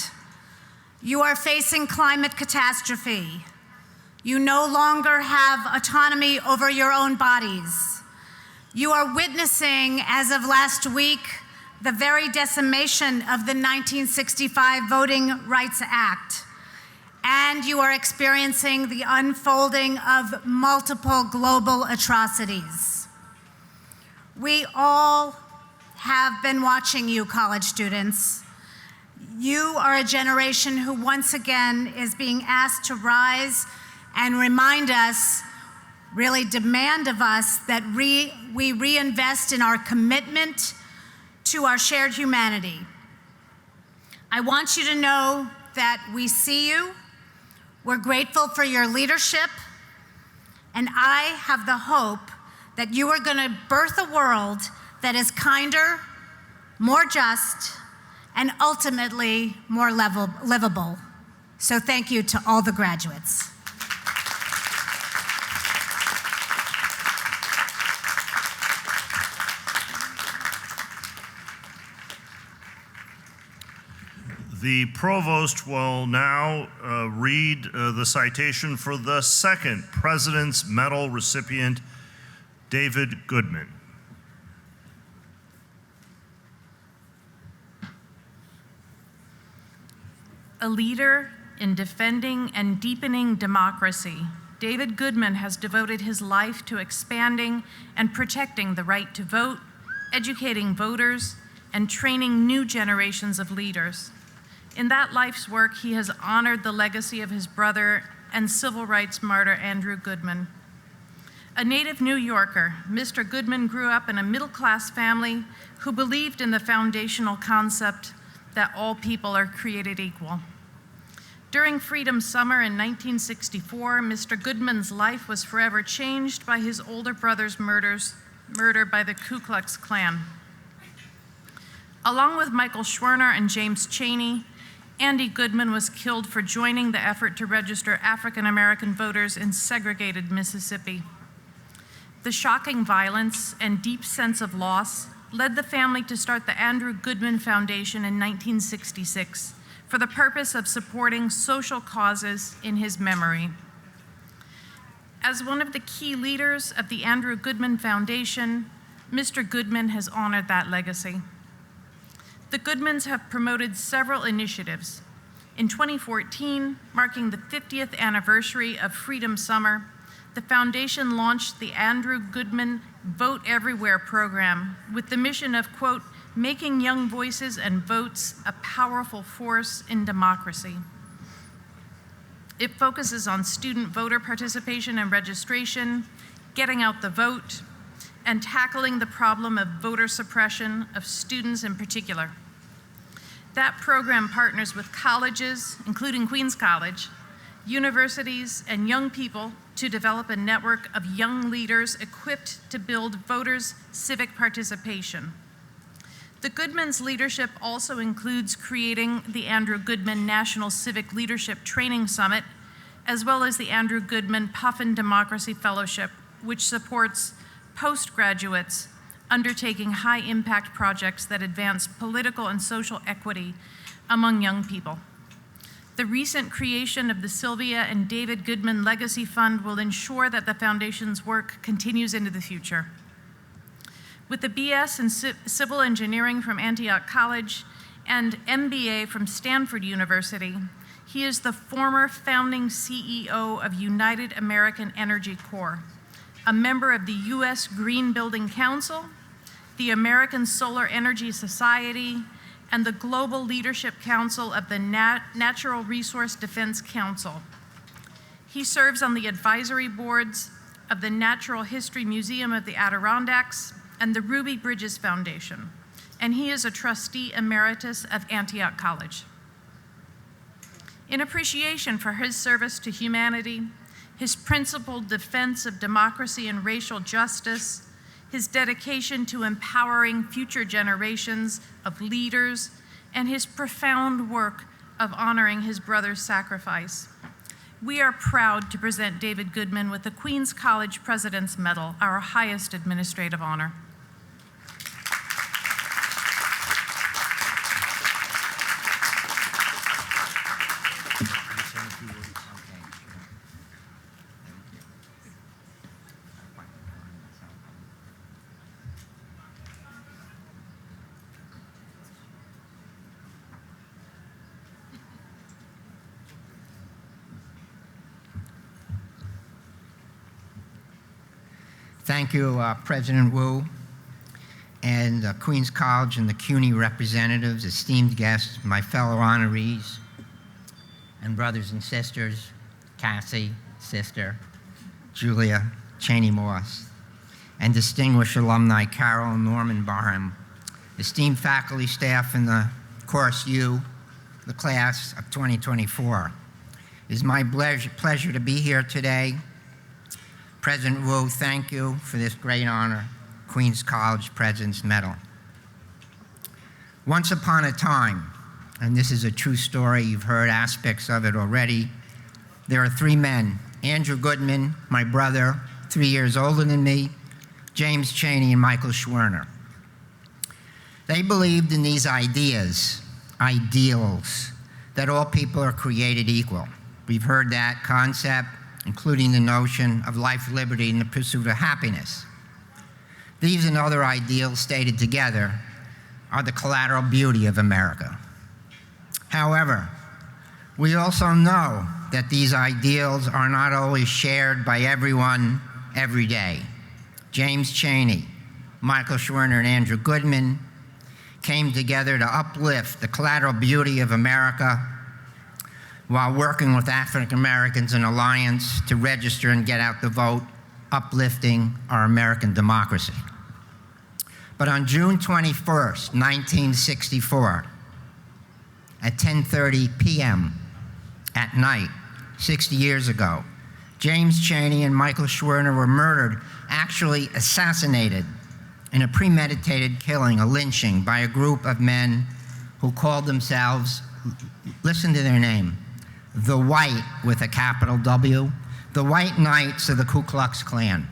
You are facing climate catastrophe. You no longer have autonomy over your own bodies. You are witnessing, as of last week, the very decimation of the 1965 Voting Rights Act. And you are experiencing the unfolding of multiple global atrocities. We all have been watching you, college students. You are a generation who once again is being asked to rise and remind us, really demand of us, that we reinvest in our commitment to our shared humanity. I want you to know that we see you, we're grateful for your leadership, and I have the hope that you are going to birth a world that is kinder, more just, and ultimately more livable. So thank you to all the graduates. The provost will now read the citation for the second President's Medal recipient, David Goodman. A leader in defending and deepening democracy David Goodman has devoted his life to expanding and protecting the right to vote, educating voters, and training new generations of leaders. In that life's work, he has honored the legacy of his brother and civil rights martyr Andrew Goodman. A native New Yorker, Mr. Goodman grew up in a middle-class family who believed in the foundational concept that all people are created equal. During Freedom Summer in 1964, Mr. Goodman's life was forever changed by his older brother's murder by the Ku Klux Klan. Along with Michael Schwerner and James Chaney, Andy Goodman was killed for joining the effort to register African American voters in segregated Mississippi. The shocking violence and deep sense of loss led the family to start the Andrew Goodman Foundation in 1966 for the purpose of supporting social causes in his memory. As one of the key leaders of the Andrew Goodman Foundation, Mr. Goodman has honored that legacy. The Goodmans have promoted several initiatives. In 2014, marking the 50th anniversary of Freedom Summer, the foundation launched the Andrew Goodman Vote Everywhere program with the mission of, quote, making young voices and votes a powerful force in democracy. It focuses on student voter participation and registration, getting out the vote, and tackling the problem of voter suppression of students in particular. That program partners with colleges, including Queens College, universities, and young people to develop a network of young leaders equipped to build voters' civic participation. The Goodmans' leadership also includes creating the Andrew Goodman National Civic Leadership Training Summit, as well as the Andrew Goodman Puffin Democracy Fellowship, which supports postgraduates undertaking high-impact projects that advance political and social equity among young people. The recent creation of the Sylvia and David Goodman Legacy Fund will ensure that the foundation's work continues into the future. With a BS in Civil Engineering from Antioch College and MBA from Stanford University, he is the former founding CEO of United American Energy Corps, a member of the U.S. Green Building Council, the American Solar Energy Society, and the Global Leadership Council of the Natural Resource Defense Council. He serves on the advisory boards of the Natural History Museum of the Adirondacks and the Ruby Bridges Foundation, and he is a trustee emeritus of Antioch College. In appreciation for his service to humanity, his principled defense of democracy and racial justice, his dedication to empowering future generations of leaders, and his profound work of honoring his brother's sacrifice, we are proud to present David Goodman with the Queens College President's Medal, our highest administrative honor. Thank you, President Wu, and Queens College and the CUNY representatives, esteemed guests, my fellow honorees, and brothers and sisters, Cassie, sister, Julia Cheney Moss, and distinguished alumni Carol and Norman Barham, esteemed faculty, staff in the Course U, the class of 2024. It is my pleasure to be here today. President Wu, thank you for this great honor, Queens College President's Medal. Once upon a time, and this is a true story, you've heard aspects of it already, there are three men, Andrew Goodman, my brother, 3 years older than me, James Chaney, and Michael Schwerner. They believed in these ideals, that all people are created equal. We've heard that concept, including the notion of life, liberty, and the pursuit of happiness. These and other ideals stated together are the collateral beauty of America. However, we also know that these ideals are not always shared by everyone every day. James Chaney, Michael Schwerner, and Andrew Goodman came together to uplift the collateral beauty of America while working with African Americans in Alliance to register and get out the vote, uplifting our American democracy. But on June 21st, 1964, at 10:30 p.m. at night, 60 years ago, James Chaney and Michael Schwerner were murdered, actually assassinated, in a premeditated killing, a lynching, by a group of men who called themselves, listen to their name, the White, with a capital W, the White Knights of the Ku Klux Klan.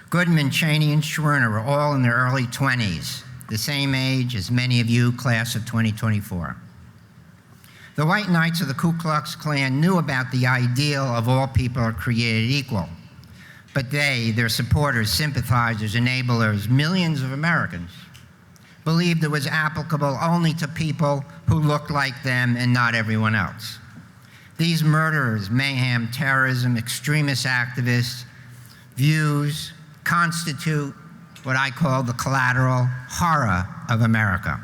Goodman, Chaney, and Schwerner were all in their early 20s, the same age as many of you, class of 2024. The White Knights of the Ku Klux Klan knew about the ideal of all people are created equal. But they, their supporters, sympathizers, enablers, millions of Americans, believed it was applicable only to people who looked like them and not everyone else. These murderers, mayhem, terrorism, extremist activists, views constitute what I call the collateral horror of America.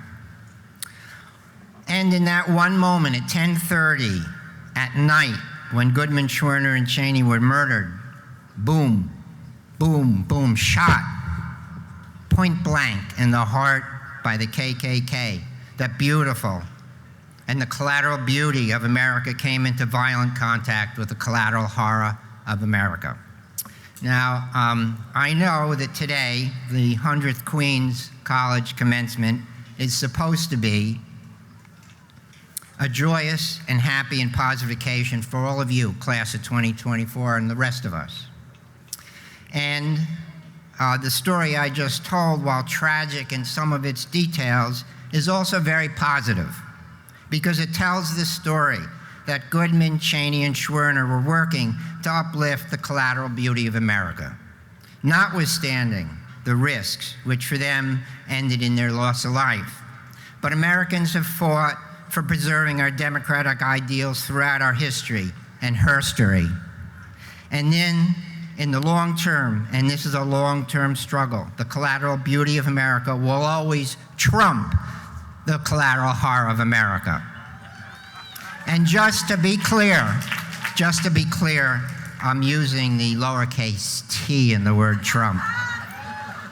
And in that one moment at 10:30 at night, when Goodman, Schwerner, and Chaney were murdered, boom, boom, boom, shot, point blank in the heart by the KKK. That beautiful and the collateral beauty of America came into violent contact with the collateral horror of America. Now, I know that today, the 100th Queens College commencement is supposed to be a joyous and happy and positive occasion for all of you, class of 2024, and the rest of us. And the story I just told, while tragic in some of its details, is also very positive because it tells the story that Goodman, Chaney, and Schwerner were working to uplift the collateral beauty of America, notwithstanding the risks, which for them ended in their loss of life. But Americans have fought for preserving our democratic ideals throughout our history and herstory. And then, in the long term, and this is a long-term struggle, the collateral beauty of America will always trump the collateral horror of America. And just to be clear, I'm using the lowercase t in the word Trump.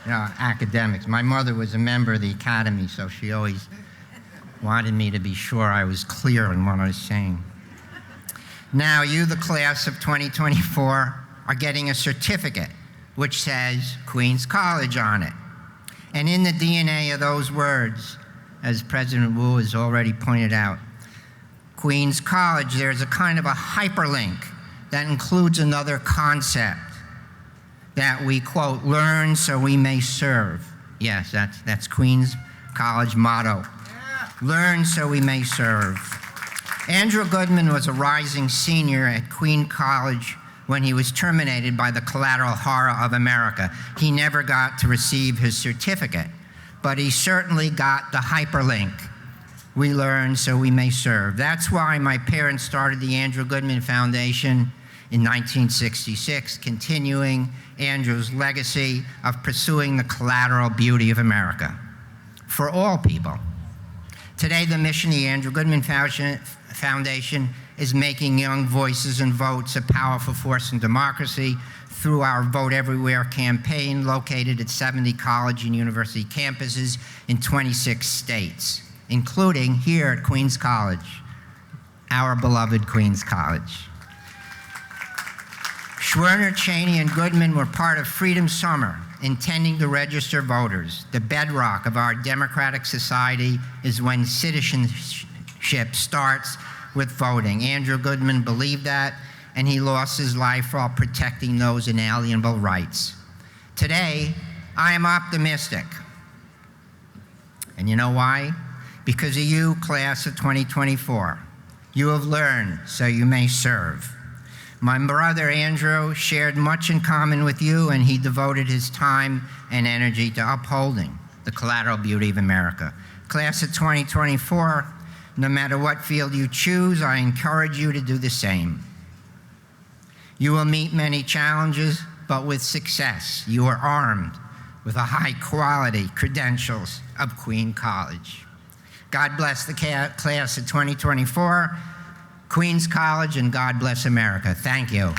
You know, academics. My mother was a member of the academy, so she always wanted me to be sure I was clear in what I was saying. Now, you, the class of 2024, are getting a certificate which says Queens College on it. And in the DNA of those words, as President Wu has already pointed out, Queens College, there's a kind of a hyperlink that includes another concept that we, quote, learn so we may serve. Yes, that's Queens College motto. Learn so we may serve. Andrew Goodman was a rising senior at Queens College when he was terminated by the collateral horror of America. He never got to receive his certificate, but he certainly got the hyperlink. We learn so we may serve. That's why my parents started the Andrew Goodman Foundation in 1966, continuing Andrew's legacy of pursuing the collateral beauty of America for all people. Today, the mission of the Andrew Goodman Foundation is making young voices and votes a powerful force in democracy through our Vote Everywhere campaign located at 70 college and university campuses in 26 states, including here at Queens College, our beloved Queens College. Schwerner, Chaney, and Goodman were part of Freedom Summer, intending to register voters. The bedrock of our democratic society is when citizenship starts with voting. Andrew Goodman believed that, and he lost his life while protecting those inalienable rights. Today, I am optimistic. And you know why? Because of you, class of 2024. You have learned, so you may serve. My brother Andrew shared much in common with you, and he devoted his time and energy to upholding the collateral beauty of America. Class of 2024, No matter what field you choose, I encourage you to do the same. You will meet many challenges, but with success. You are armed with the high-quality credentials of Queen College. God bless the class of 2024, Queens College, and God bless America. Thank you.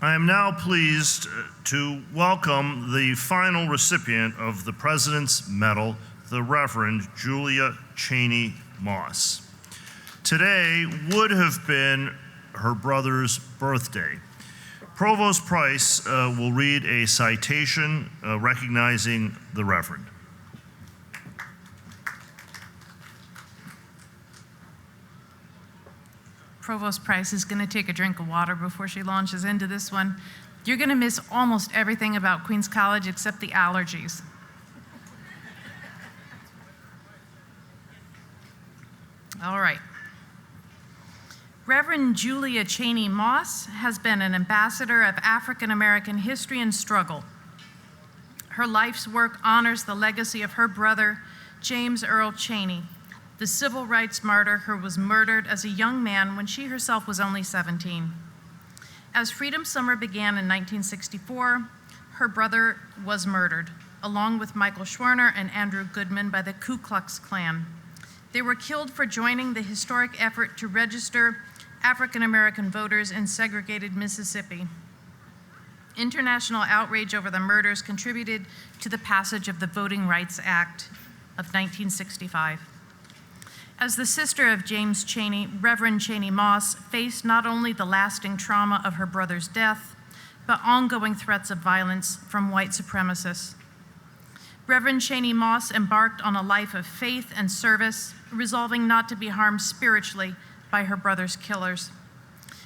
I am now pleased to welcome the final recipient of the President's Medal, the Reverend Julia Cheney Moss. Today would have been her brother's birthday. Provost Price will read a citation recognizing the Reverend. Provost Price is going to take a drink of water before she launches into this one. You're going to miss almost everything about Queens College except the allergies. All right. Reverend Julia Cheney Moss has been an ambassador of African American history and struggle. Her life's work honors the legacy of her brother, James Earl Cheney, the civil rights martyr who was murdered as a young man when she herself was only 17. As Freedom Summer began in 1964, her brother was murdered, along with Michael Schwerner and Andrew Goodman, by the Ku Klux Klan. They were killed for joining the historic effort to register African American voters in segregated Mississippi. International outrage over the murders contributed to the passage of the Voting Rights Act of 1965. As the sister of James Cheney, Reverend Cheney Moss faced not only the lasting trauma of her brother's death, but ongoing threats of violence from white supremacists. Reverend Cheney Moss embarked on a life of faith and service, resolving not to be harmed spiritually by her brother's killers.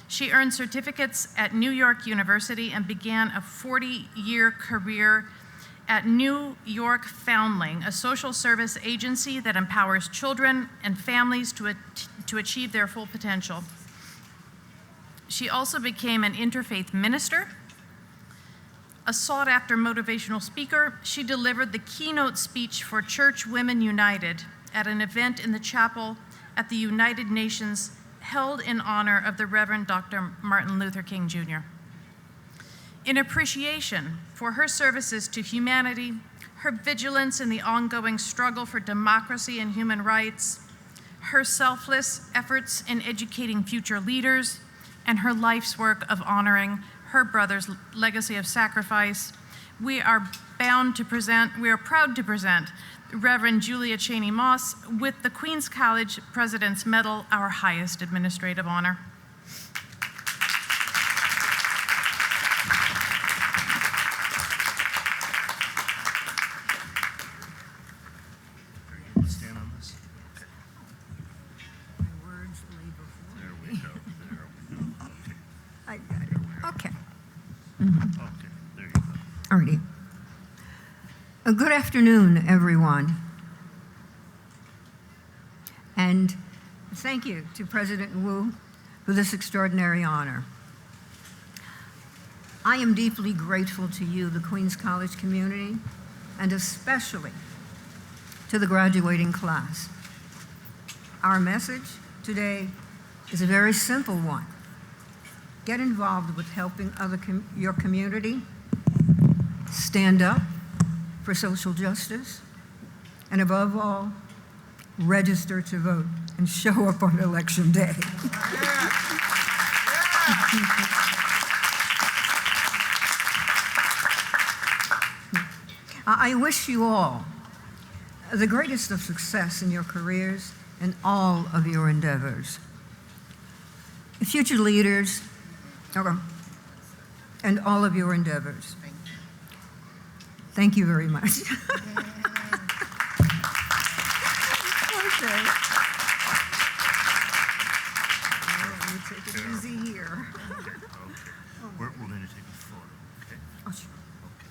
She earned certificates at New York University and began a 40-year career at New York Foundling, a social service agency that empowers children and families to achieve their full potential. She also became an interfaith minister. A sought-after motivational speaker, she delivered the keynote speech for Church Women United at an event in the chapel at the United Nations held in honor of the Reverend Dr. Martin Luther King Jr. In appreciation for her services to humanity, her vigilance in the ongoing struggle for democracy and human rights, her selfless efforts in educating future leaders, and her life's work of honoring her brother's legacy of sacrifice, we are proud to present Reverend Julia Cheney Moss with the Queens College President's Medal, our highest administrative honor. Stand on this. My words lay before There me. we go. There we go. Okay. I got it. Okay. Okay. There you go. All righty. Good afternoon, everyone. And thank you to President Wu for this extraordinary honor. I am deeply grateful to you, the Queens College community, and especially to the graduating class. Our message today is a very simple one. Get involved with helping your community, stand up for social justice, and above all, register to vote and show up on election day. I wish you all the greatest of success in your careers and all of your endeavors. Future leaders, and all of your endeavors. Thank you very much. Okay. Let me take it easy here. Oh We're going to take a photo, okay? Oh, sure. Okay.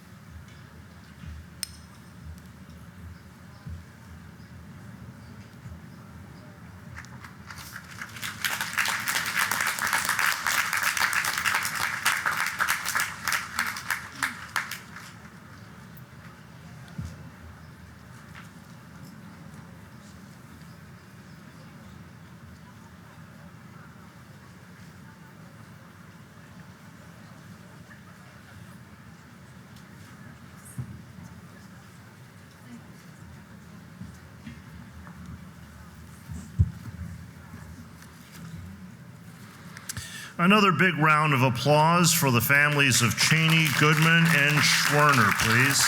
Another big round of applause for the families of Cheney, Goodman, and Schwerner, please.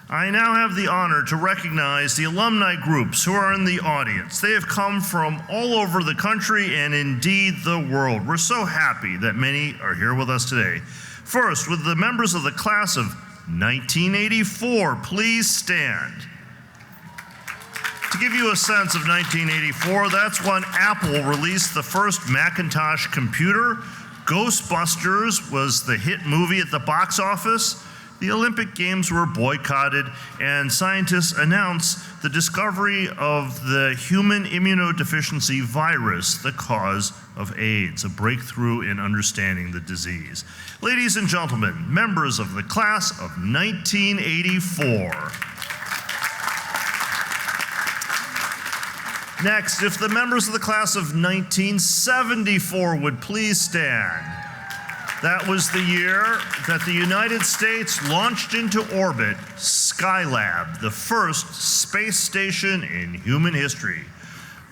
I now have the honor to recognize the alumni groups who are in the audience. They have come from all over the country and indeed the world. We're so happy that many are here with us today. First, with the members of the class of 1984, please stand. To give you a sense of 1984, that's when Apple released the first Macintosh computer. Ghostbusters was the hit movie at the box office. The Olympic Games were boycotted, and scientists announced the discovery of the human immunodeficiency virus, the cause of AIDS, a breakthrough in understanding the disease. Ladies and gentlemen, members of the class of 1984. Next, if the members of the class of 1974 would please stand. That was the year that the United States launched into orbit Skylab, the first space station in human history.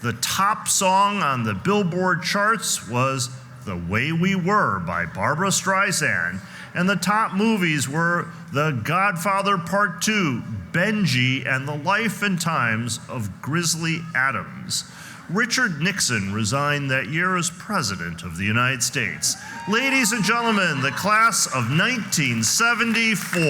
The top song on the Billboard charts was The Way We Were by Barbra Streisand, and the top movies were The Godfather Part 2, Benji, and The Life and Times of Grizzly Adams. Richard Nixon resigned that year as President of the United States. Ladies and gentlemen, the class of 1974.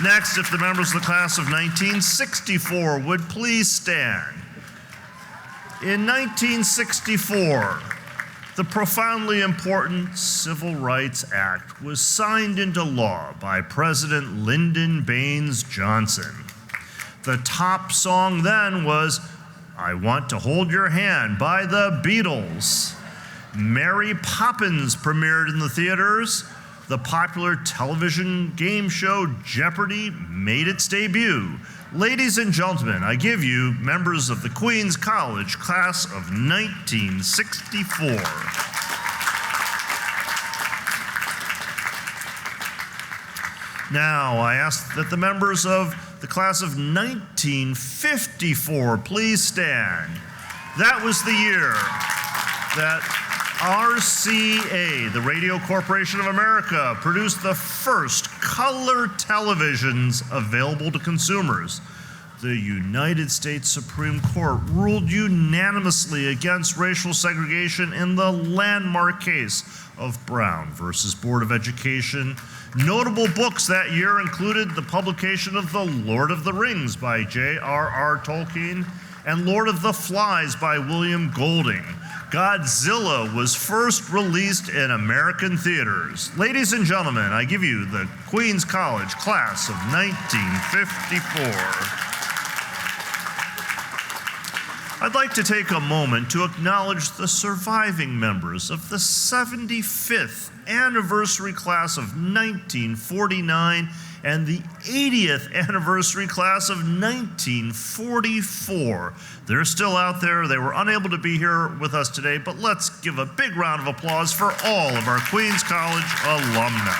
Next, if the members of the class of 1964 would please stand. In 1964, the profoundly important Civil Rights Act was signed into law by President Lyndon Baines Johnson. The top song then was I Want to Hold Your Hand by the Beatles. Mary Poppins premiered in the theaters. The popular television game show Jeopardy made its debut. Ladies and gentlemen, I give you members of the Queens College class of 1964. Now, I ask that the members of the class of 1954 please stand. That was the year that RCA, the Radio Corporation of America, produced the first color televisions available to consumers. The United States Supreme Court ruled unanimously against racial segregation in the landmark case of Brown versus Board of Education. Notable books that year included the publication of The Lord of the Rings by J.R.R. Tolkien and Lord of the Flies by William Golding. Godzilla was first released in American theaters. Ladies and gentlemen, I give you the Queens College class of 1954. I'd like to take a moment to acknowledge the surviving members of the 75th anniversary class of 1949 and the 80th anniversary class of 1944. They're still out there. They were unable to be here with us today, but let's give a big round of applause for all of our Queens College alumni.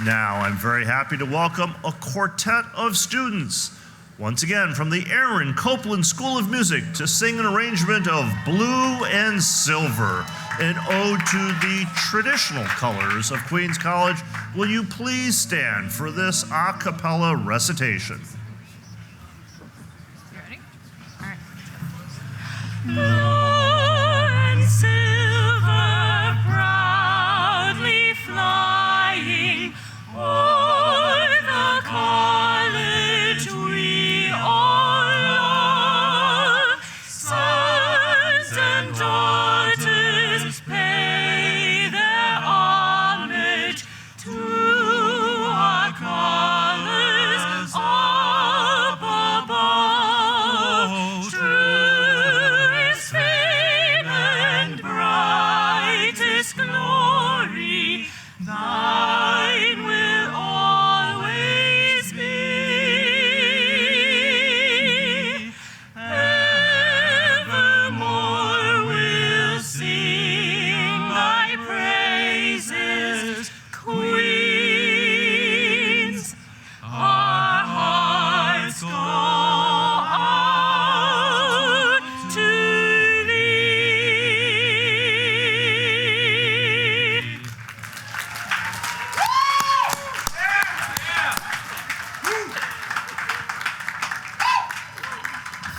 Now, I'm very happy to welcome a quartet of students, once again from the Aaron Copeland School of Music, to sing an arrangement of Blue and Silver, an ode to the traditional colors of Queens College. Will you please stand for this a cappella recitation? You ready? All right. Blue and silver proudly flying o'er the college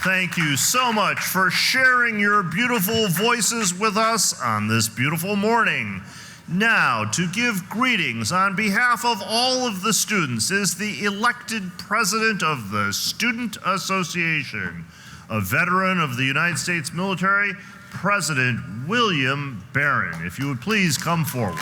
Thank you so much for sharing your beautiful voices with us on this beautiful morning. Now, to give greetings on behalf of all of the students is the elected president of the Student Association, a veteran of the United States military, President William Barron. If you would please come forward.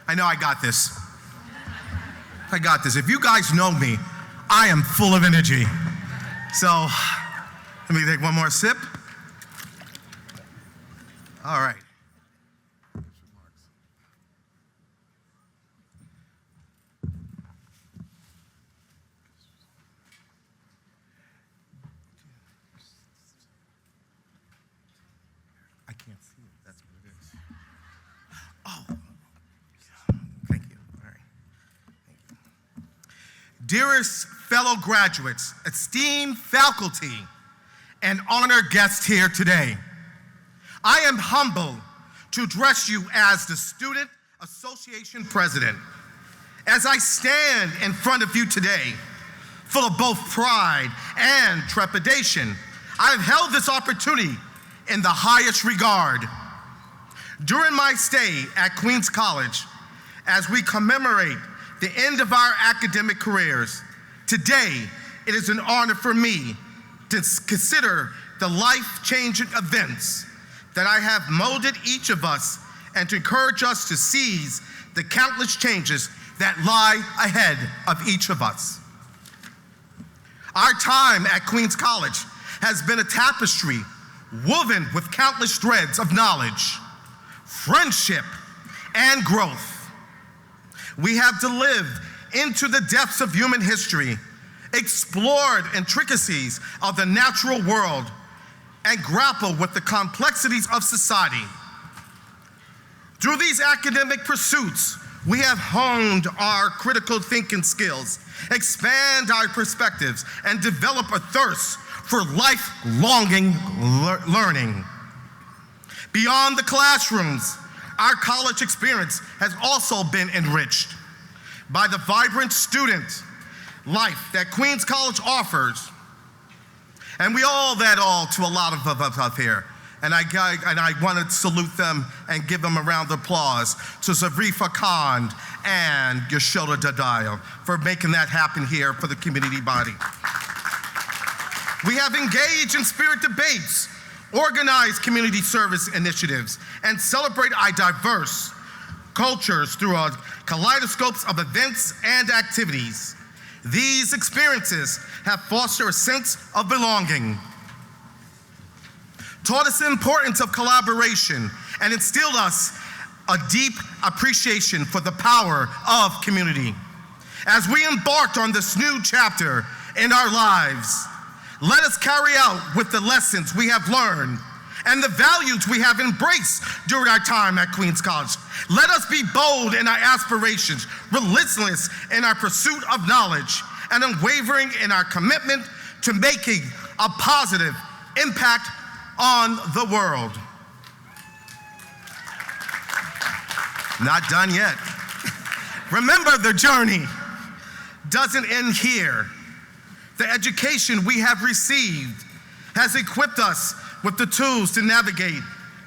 I know I got this. I got this. If you guys know me, I am full of energy. So let me take one more sip. All right. I can't see it. That's what it is. Oh. Thank you. All right. Thank you. Dearest fellow graduates, esteemed faculty, and honored guests here today, I am humbled to address you as the Student Association President. As I stand in front of you today, full of both pride and trepidation, I have held this opportunity in the highest regard. During my stay at Queens College, as we commemorate the end of our academic careers, today it is an honor for me to consider the life-changing events that I have molded each of us and to encourage us to seize the countless changes that lie ahead of each of us. Our time at Queens College has been a tapestry woven with countless threads of knowledge, friendship, and growth. We have delved into the depths of human history, explored intricacies of the natural world, and grappled with the complexities of society. Through these academic pursuits, we have honed our critical thinking skills, expand our perspectives, and develop a thirst for life-longing learning. Beyond the classrooms, our college experience has also been enriched by the vibrant student life that Queens College offers. And we owe that all to a lot of us up here. And I want to salute them and give them a round of applause to Zarifa Khan and Yashoda Dadaya for making that happen here for the community body. We have engaged in spirit debates, organized community service initiatives, and celebrate our diverse cultures through our kaleidoscopes of events and activities. These experiences have fostered a sense of belonging, taught us the importance of collaboration, and instilled us a deep appreciation for the power of community. As we embarked on this new chapter in our lives, let us carry out with the lessons we have learned and the values we have embraced during our time at Queens College. Let us be bold in our aspirations, relentless in our pursuit of knowledge, and unwavering in our commitment to making a positive impact on the world. Not done yet. Remember, the journey doesn't end here. The education we have received has equipped us with the tools to navigate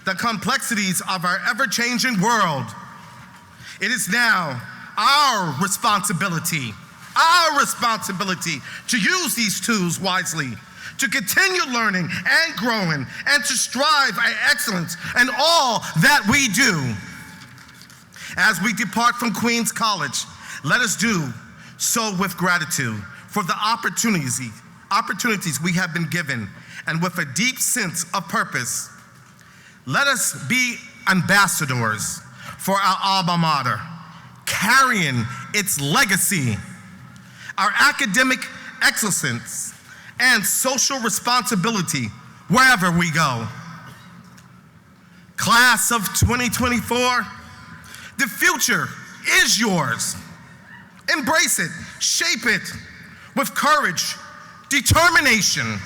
the complexities of our ever-changing world. It is now our responsibility to use these tools wisely, to continue learning and growing, and to strive at excellence in all that we do. As we depart from Queens College, let us do so with gratitude for the opportunities we have been given, and with a deep sense of purpose. Let us be ambassadors for our alma mater, carrying its legacy, our academic excellence, and social responsibility wherever we go. Class of 2024, the future is yours. Embrace it, shape it with courage, determination,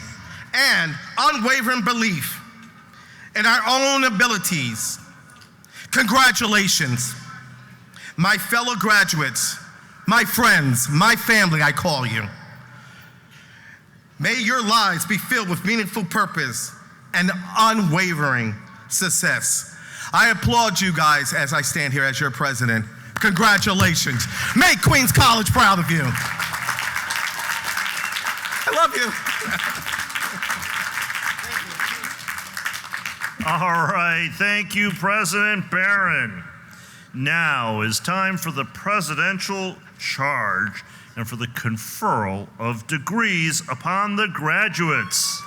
and unwavering belief in our own abilities. Congratulations, my fellow graduates, my friends, my family, I call you. May your lives be filled with meaningful purpose and unwavering success. I applaud you guys as I stand here as your president. Congratulations. Make Queens College proud of you. I love you. All right, thank you, President Barron. Now is time for the presidential charge and for the conferral of degrees upon the graduates.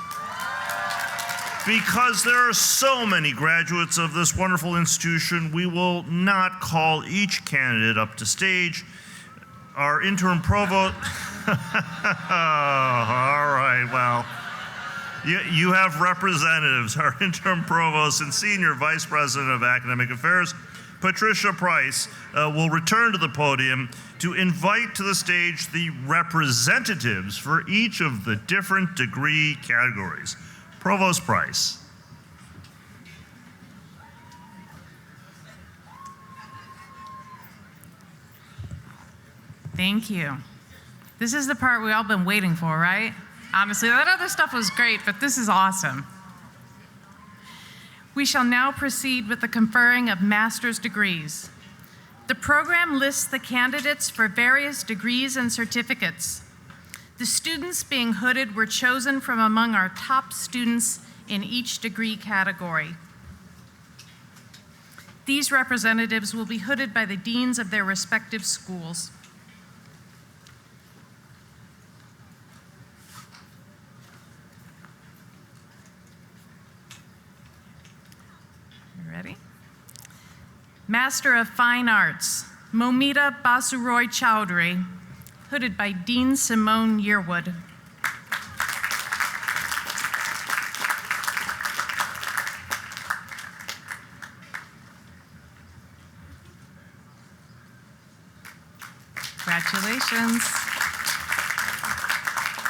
Because there are so many graduates of this wonderful institution, we will not call each candidate up to stage. Our interim provost, all right, well, you have representatives. Our interim provost and senior vice president of academic affairs, Patricia Price, will return to the podium to invite to the stage the representatives for each of the different degree categories. Provost Price. Thank you. This is the part we've all been waiting for, right? Honestly, that other stuff was great, but this is awesome. We shall now proceed with the conferring of master's degrees. The program lists the candidates for various degrees and certificates. The students being hooded were chosen from among our top students in each degree category. These representatives will be hooded by the deans of their respective schools. You ready? Master of Fine Arts, Momita Basuroy Chowdhury, hooded by Dean Simone Yearwood. Congratulations.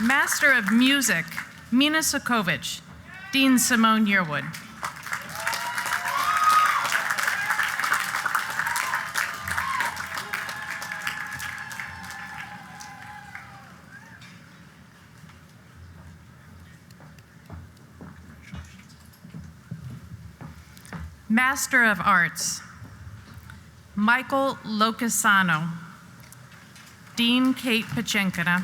Master of Music, Mina Sokovich, Dean Simone Yearwood. Master of Arts, Michael Locasano, Dean Kate Pachenkina.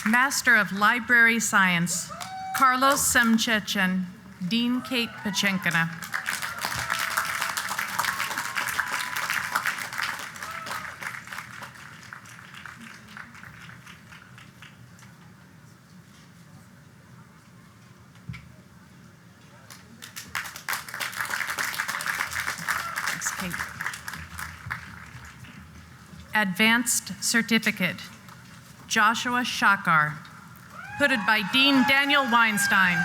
Master of Library Science, Carlos Semchechen, Dean Kate Pachenkina. Thanks, Kate. Advanced Certificate, Joshua Shakar, hooded by Dean Daniel Weinstein.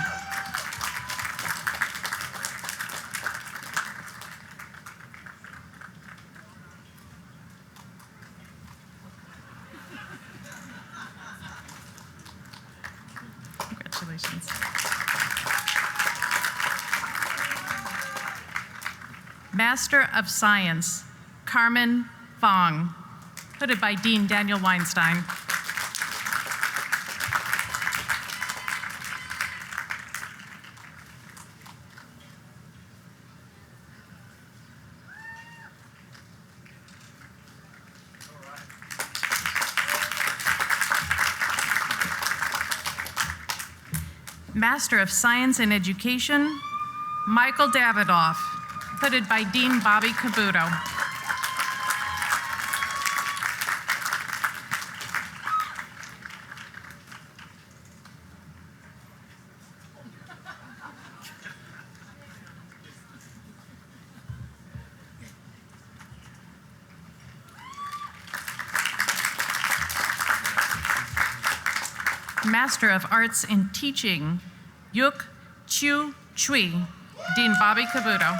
Congratulations. Master of Science, Carmen Fong, hooded by Dean Daniel Weinstein. Master of Science in Education, Michael Davidoff, hooded by Dean Bobby Cabuto. Master of Arts in Teaching, Yuk Chu Chui, Dean Bobby Cabuto.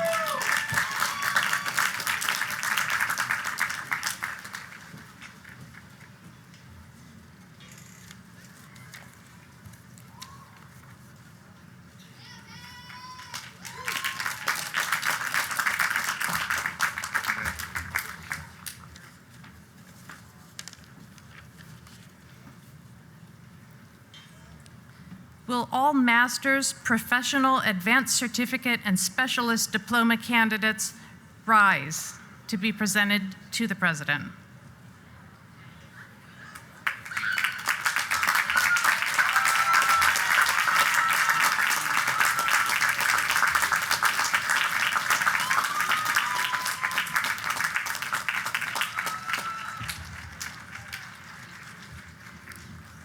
Will all master's, professional, advanced certificate, and specialist diploma candidates rise to be presented to the president?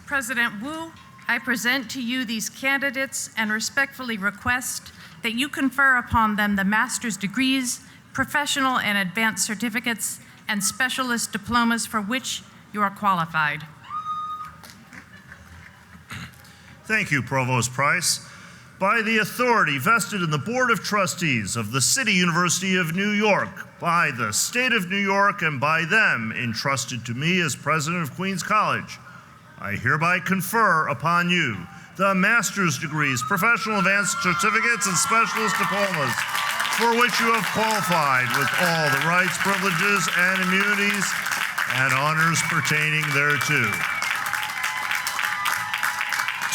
President Wu, I present to you these candidates and respectfully request that you confer upon them the master's degrees, professional and advanced certificates, and specialist diplomas for which you are qualified. Thank you, Provost Price. By the authority vested in the Board of Trustees of the City University of New York, by the State of New York, and by them entrusted to me as President of Queens College, I hereby confer upon you the master's degrees, professional advanced certificates, and specialist diplomas for which you have qualified with all the rights, privileges, and immunities and honors pertaining thereto.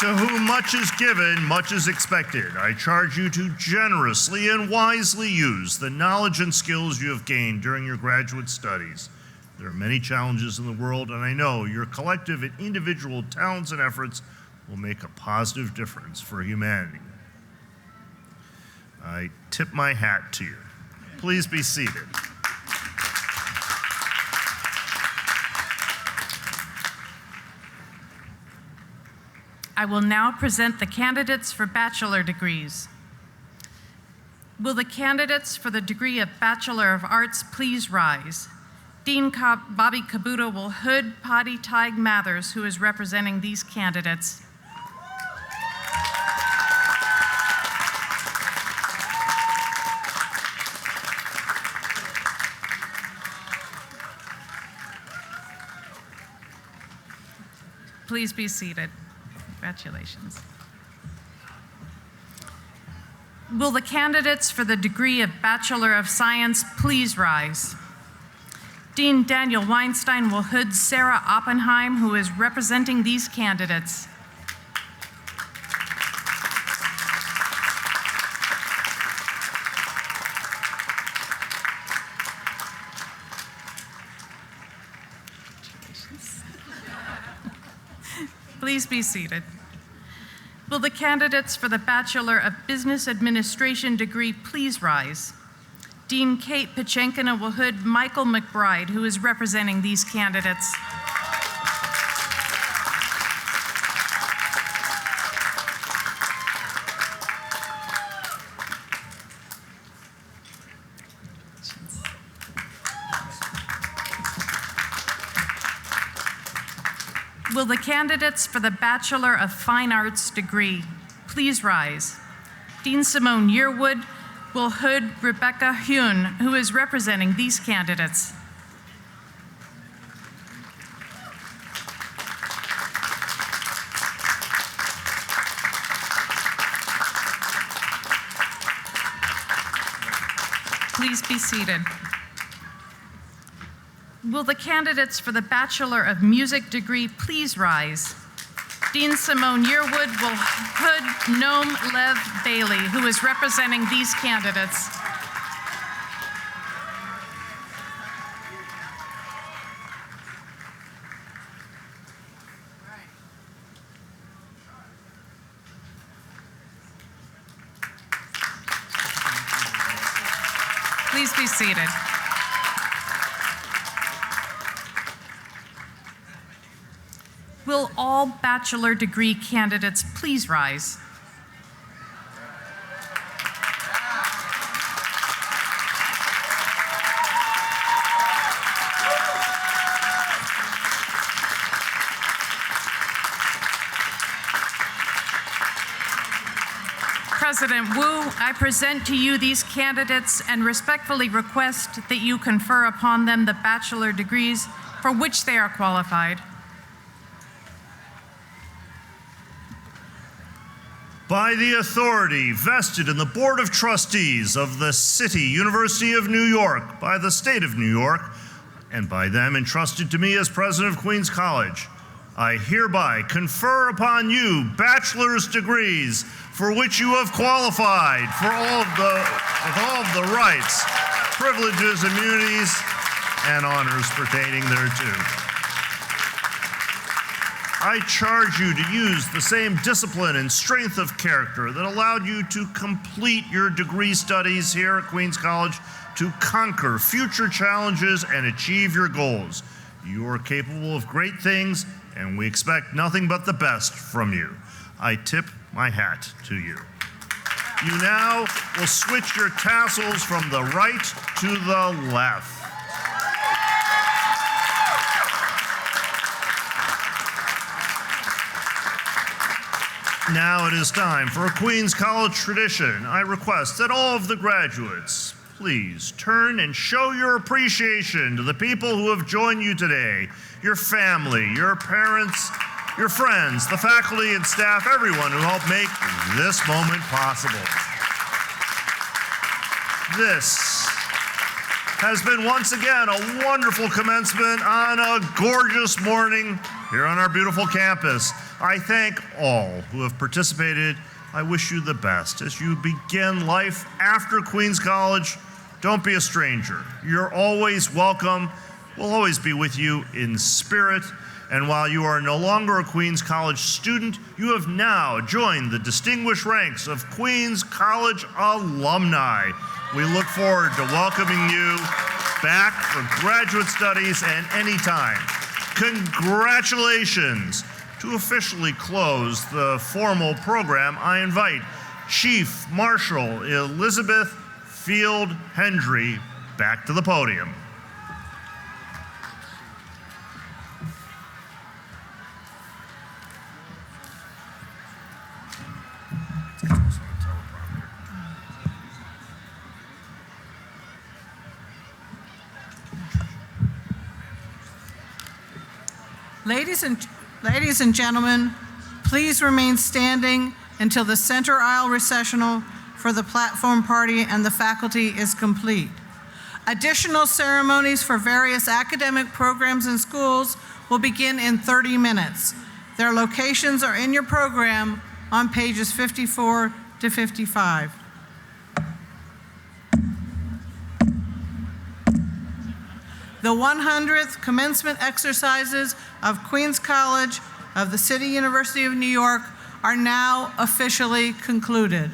To whom much is given, much is expected. I charge you to generously and wisely use the knowledge and skills you have gained during your graduate studies. There are many challenges in the world, and I know your collective and individual talents and efforts will make a positive difference for humanity. I tip my hat to you. Please be seated. I will now present the candidates for bachelor degrees. Will the candidates for the degree of Bachelor of Arts please rise? Dean Bobby Cabuto will hood Patty Tig Mathers, who is representing these candidates. Please be seated. Congratulations. Will the candidates for the degree of Bachelor of Science please rise? Dean Daniel Weinstein will hood Sarah Oppenheim, who is representing these candidates. Please be seated. Will the candidates for the Bachelor of Business Administration degree please rise? Dean Kate Pachenkina will hood Michael McBride, who is representing these candidates. Will the candidates for the Bachelor of Fine Arts degree please rise? Dean Simone Yearwood will hood Rebecca Hune, who is representing these candidates. Please be seated. Will the candidates for the Bachelor of Music degree please rise? Dean Simone Yearwood will hood Noam Lev Bailey, who is representing these candidates. Please be seated. Will all bachelor degree candidates please rise? President Wu, I present to you these candidates and respectfully request that you confer upon them the bachelor degrees for which they are qualified. By the authority vested in the Board of Trustees of the City University of New York, by the State of New York, and by them entrusted to me as President of Queens College, I hereby confer upon you bachelor's degrees for which you have qualified with all of the rights, privileges, immunities, and honors pertaining thereto. I charge you to use the same discipline and strength of character that allowed you to complete your degree studies here at Queens College to conquer future challenges and achieve your goals. You are capable of great things, and we expect nothing but the best from you. I tip my hat to you. You now will switch your tassels from the right to the left. Now it is time for a Queens College tradition. I request that all of the graduates please turn and show your appreciation to the people who have joined you today, your family, your parents, your friends, the faculty and staff, everyone who helped make this moment possible. This has been once again a wonderful commencement on a gorgeous morning here on our beautiful campus. I thank all who have participated. I wish you the best as you begin life after Queens College. Don't be a stranger. You're always welcome. We'll always be with you in spirit. And while you are no longer a Queens College student, you have now joined the distinguished ranks of Queens College alumni. We look forward to welcoming you back for graduate studies and anytime. Congratulations. To officially close the formal program, I invite Chief Marshal Elizabeth Field Hendry back to the podium. Ladies and gentlemen, please remain standing until the center aisle recessional for the platform party and the faculty is complete. Additional ceremonies for various academic programs and schools will begin in 30 minutes. Their locations are in your program on pages 54 to 55. The 100th commencement exercises of Queens College of the City University of New York are now officially concluded.